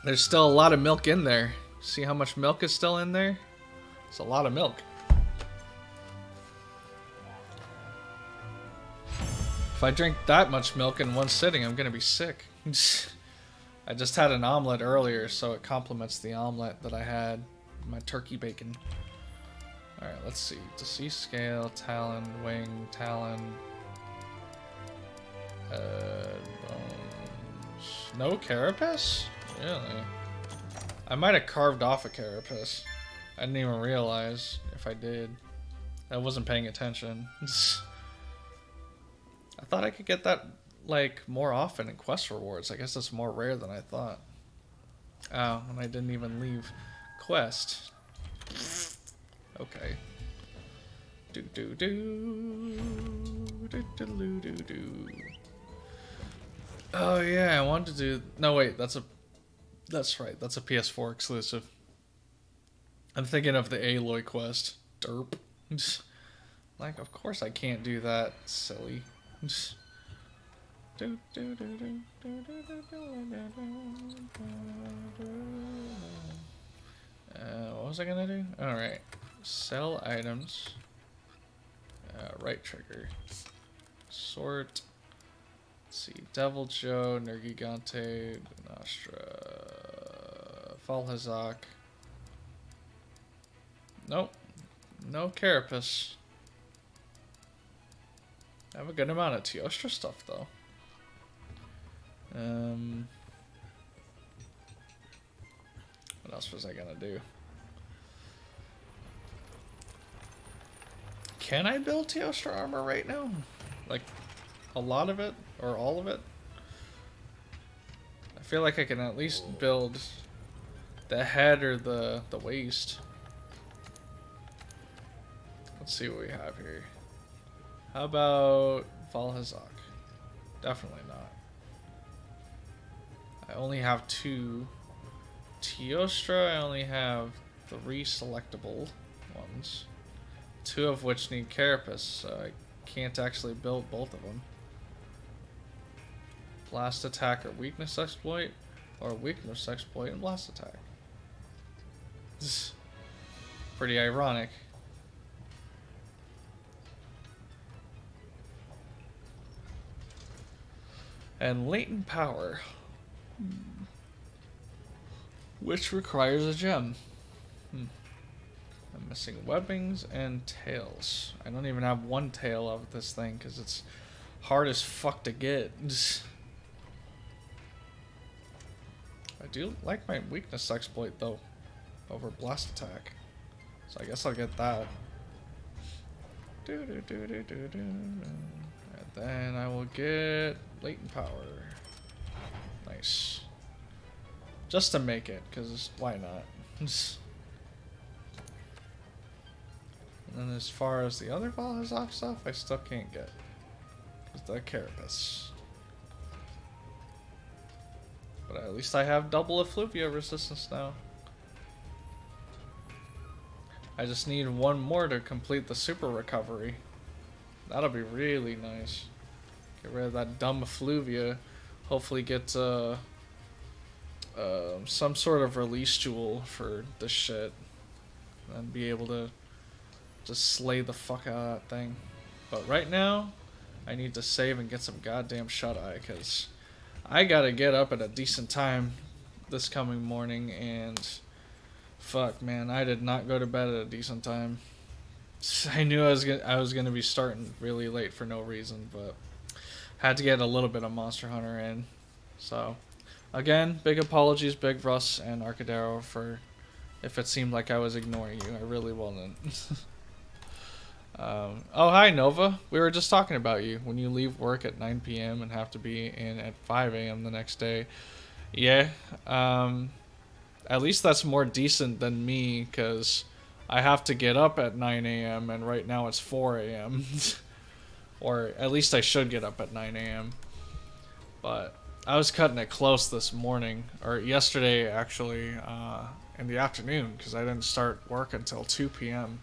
S1: There's still a lot of milk in there. See how much milk is still in there? It's a lot of milk. If I drink that much milk in one sitting, I'm gonna be sick. I just had an omelet earlier, so it complements the omelet that I had. My turkey bacon. Alright, let's see. Deceased scale, talon, wing, talon. Bones. No carapace? Really? I might have carved off a carapace. I didn't even realize if I did. I wasn't paying attention. I thought I could get that like more often in quest rewards. I guess it's more rare than I thought. Oh, and I didn't even leave quest. Okay. Do do do do do do do do. Oh yeah, I wanted to do. No wait, that's right. That's a PS4 exclusive. I'm thinking of the Aloy quest. Derp. Like, of course I can't do that. Silly. What was I gonna do? Alright. Sell items. Right trigger. Sort. Let's see. Devil Joe, Nergigante, Nostra, Falhazak. Nope. No Carapace. I have a good amount of Teostra stuff though. What else was I gonna do? Can I build Teostra armor right now? Like, a lot of it? Or all of it? I feel like I can at least build the head or the waist. Let's see what we have here. How about Valhazak? Definitely not. I only have 2. Teostra, I only have 3 selectable ones. 2 of which need Carapace, so I can't actually build both of them. Blast attack or weakness exploit, or weakness exploit and blast attack. Pretty ironic. And latent power, which requires a gem. I'm missing webbings and tails. I don't even have one tail of this thing because it's hard as fuck to get. I do like my weakness exploit though, over blast attack. So I guess I'll get that. And then I will get latent power. Nice. Just to make it, because why not? And then as far as the other Valhazak stuff, I still can't get. With the Carapace. But at least I have double effluvia resistance now. I just need one more to complete the super recovery. That'll be really nice. Get rid of that dumb effluvia. Hopefully get some sort of release jewel for this shit. And be able to just slay the fuck out of that thing. But right now, I need to save and get some goddamn shut-eye, because I gotta get up at a decent time this coming morning, and fuck, man, I did not go to bed at a decent time. I knew I was gonna be starting really late for no reason, but had to get a little bit of Monster Hunter in. So, again, big apologies, Big Russ and Arcadero, for if it seemed like I was ignoring you. I really wasn't. Oh, hi, Nova. We were just talking about you. When you leave work at 9 p.m. and have to be in at 5 a.m. the next day. Yeah, at least that's more decent than me, because I have to get up at 9 a.m. and right now it's 4 a.m. Or at least I should get up at 9 a.m. But I was cutting it close this morning, or yesterday actually, in the afternoon, because I didn't start work until 2 p.m.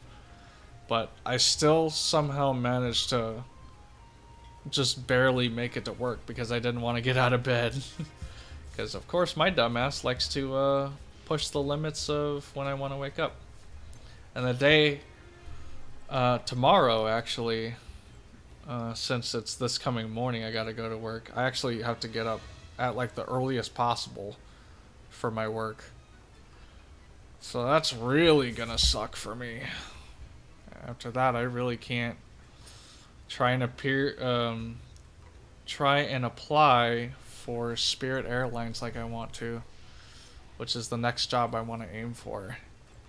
S1: But I still somehow managed to just barely make it to work because I didn't want to get out of bed. Because of course my dumbass likes to push the limits of when I want to wake up. And the day, tomorrow actually, since it's this coming morning I gotta go to work, I actually have to get up at like the earliest possible for my work. So that's really gonna suck for me. After that, I really can't try and apply for Spirit Airlines like I want to, which is the next job I want to aim for,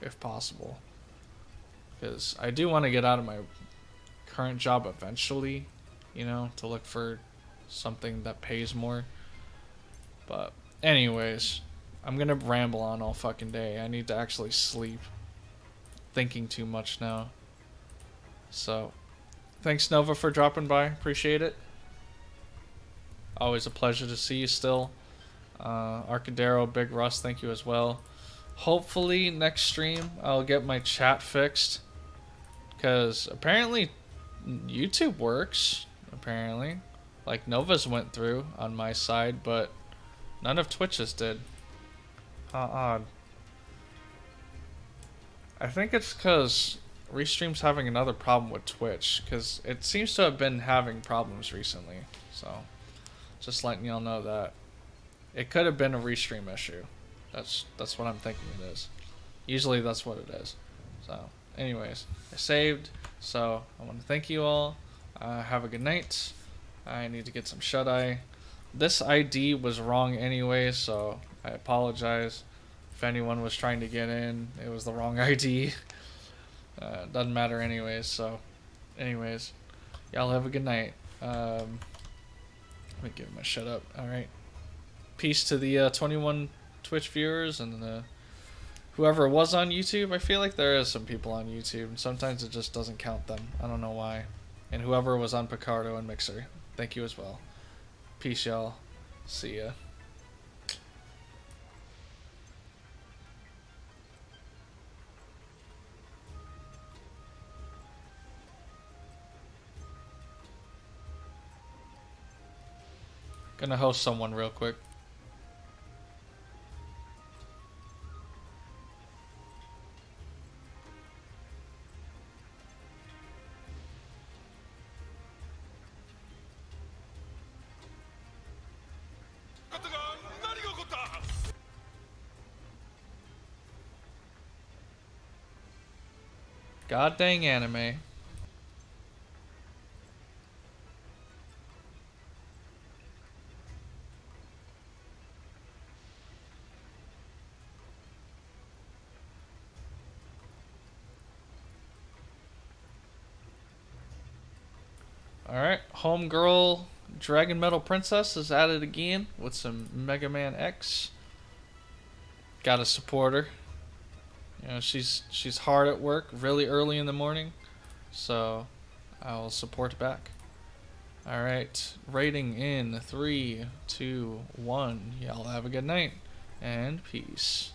S1: if possible. Because I do want to get out of my current job eventually, you know, to look for something that pays more. But anyways, I'm gonna ramble on all fucking day. I need to actually sleep. Thinking too much now. So, thanks Nova for dropping by. Appreciate it. Always a pleasure to see you still. Arcadero, Big Russ, thank you as well. Hopefully next stream I'll get my chat fixed. Because apparently YouTube works. Apparently. Like Nova's went through on my side, but none of Twitch's did. How odd. I think it's because Restream's having another problem with Twitch, because it seems to have been having problems recently. So, just letting y'all know that it could have been a Restream issue. That's what I'm thinking it is. Usually that's what it is. So, anyways, I saved. So, I want to thank you all. Have a good night. I need to get some shut-eye. This ID was wrong anyway, so I apologize. If anyone was trying to get in, it was the wrong ID. Doesn't matter anyways, so anyways, y'all have a good night. Let me give him a shut up. Alright. Peace to the 21 Twitch viewers and whoever was on YouTube. I feel like there is some people on YouTube, and sometimes it just doesn't count them. I don't know why. And whoever was on Picardo and Mixer, thank you as well. Peace, y'all. See ya. Gonna host someone real quick. God dang anime. Alright, homegirl Dragon Metal Princess is at it again with some Mega Man X. Gotta support her. You know, she's hard at work really early in the morning, so I'll support back. Alright, rating in 3, 2, 1. Y'all have a good night, and peace.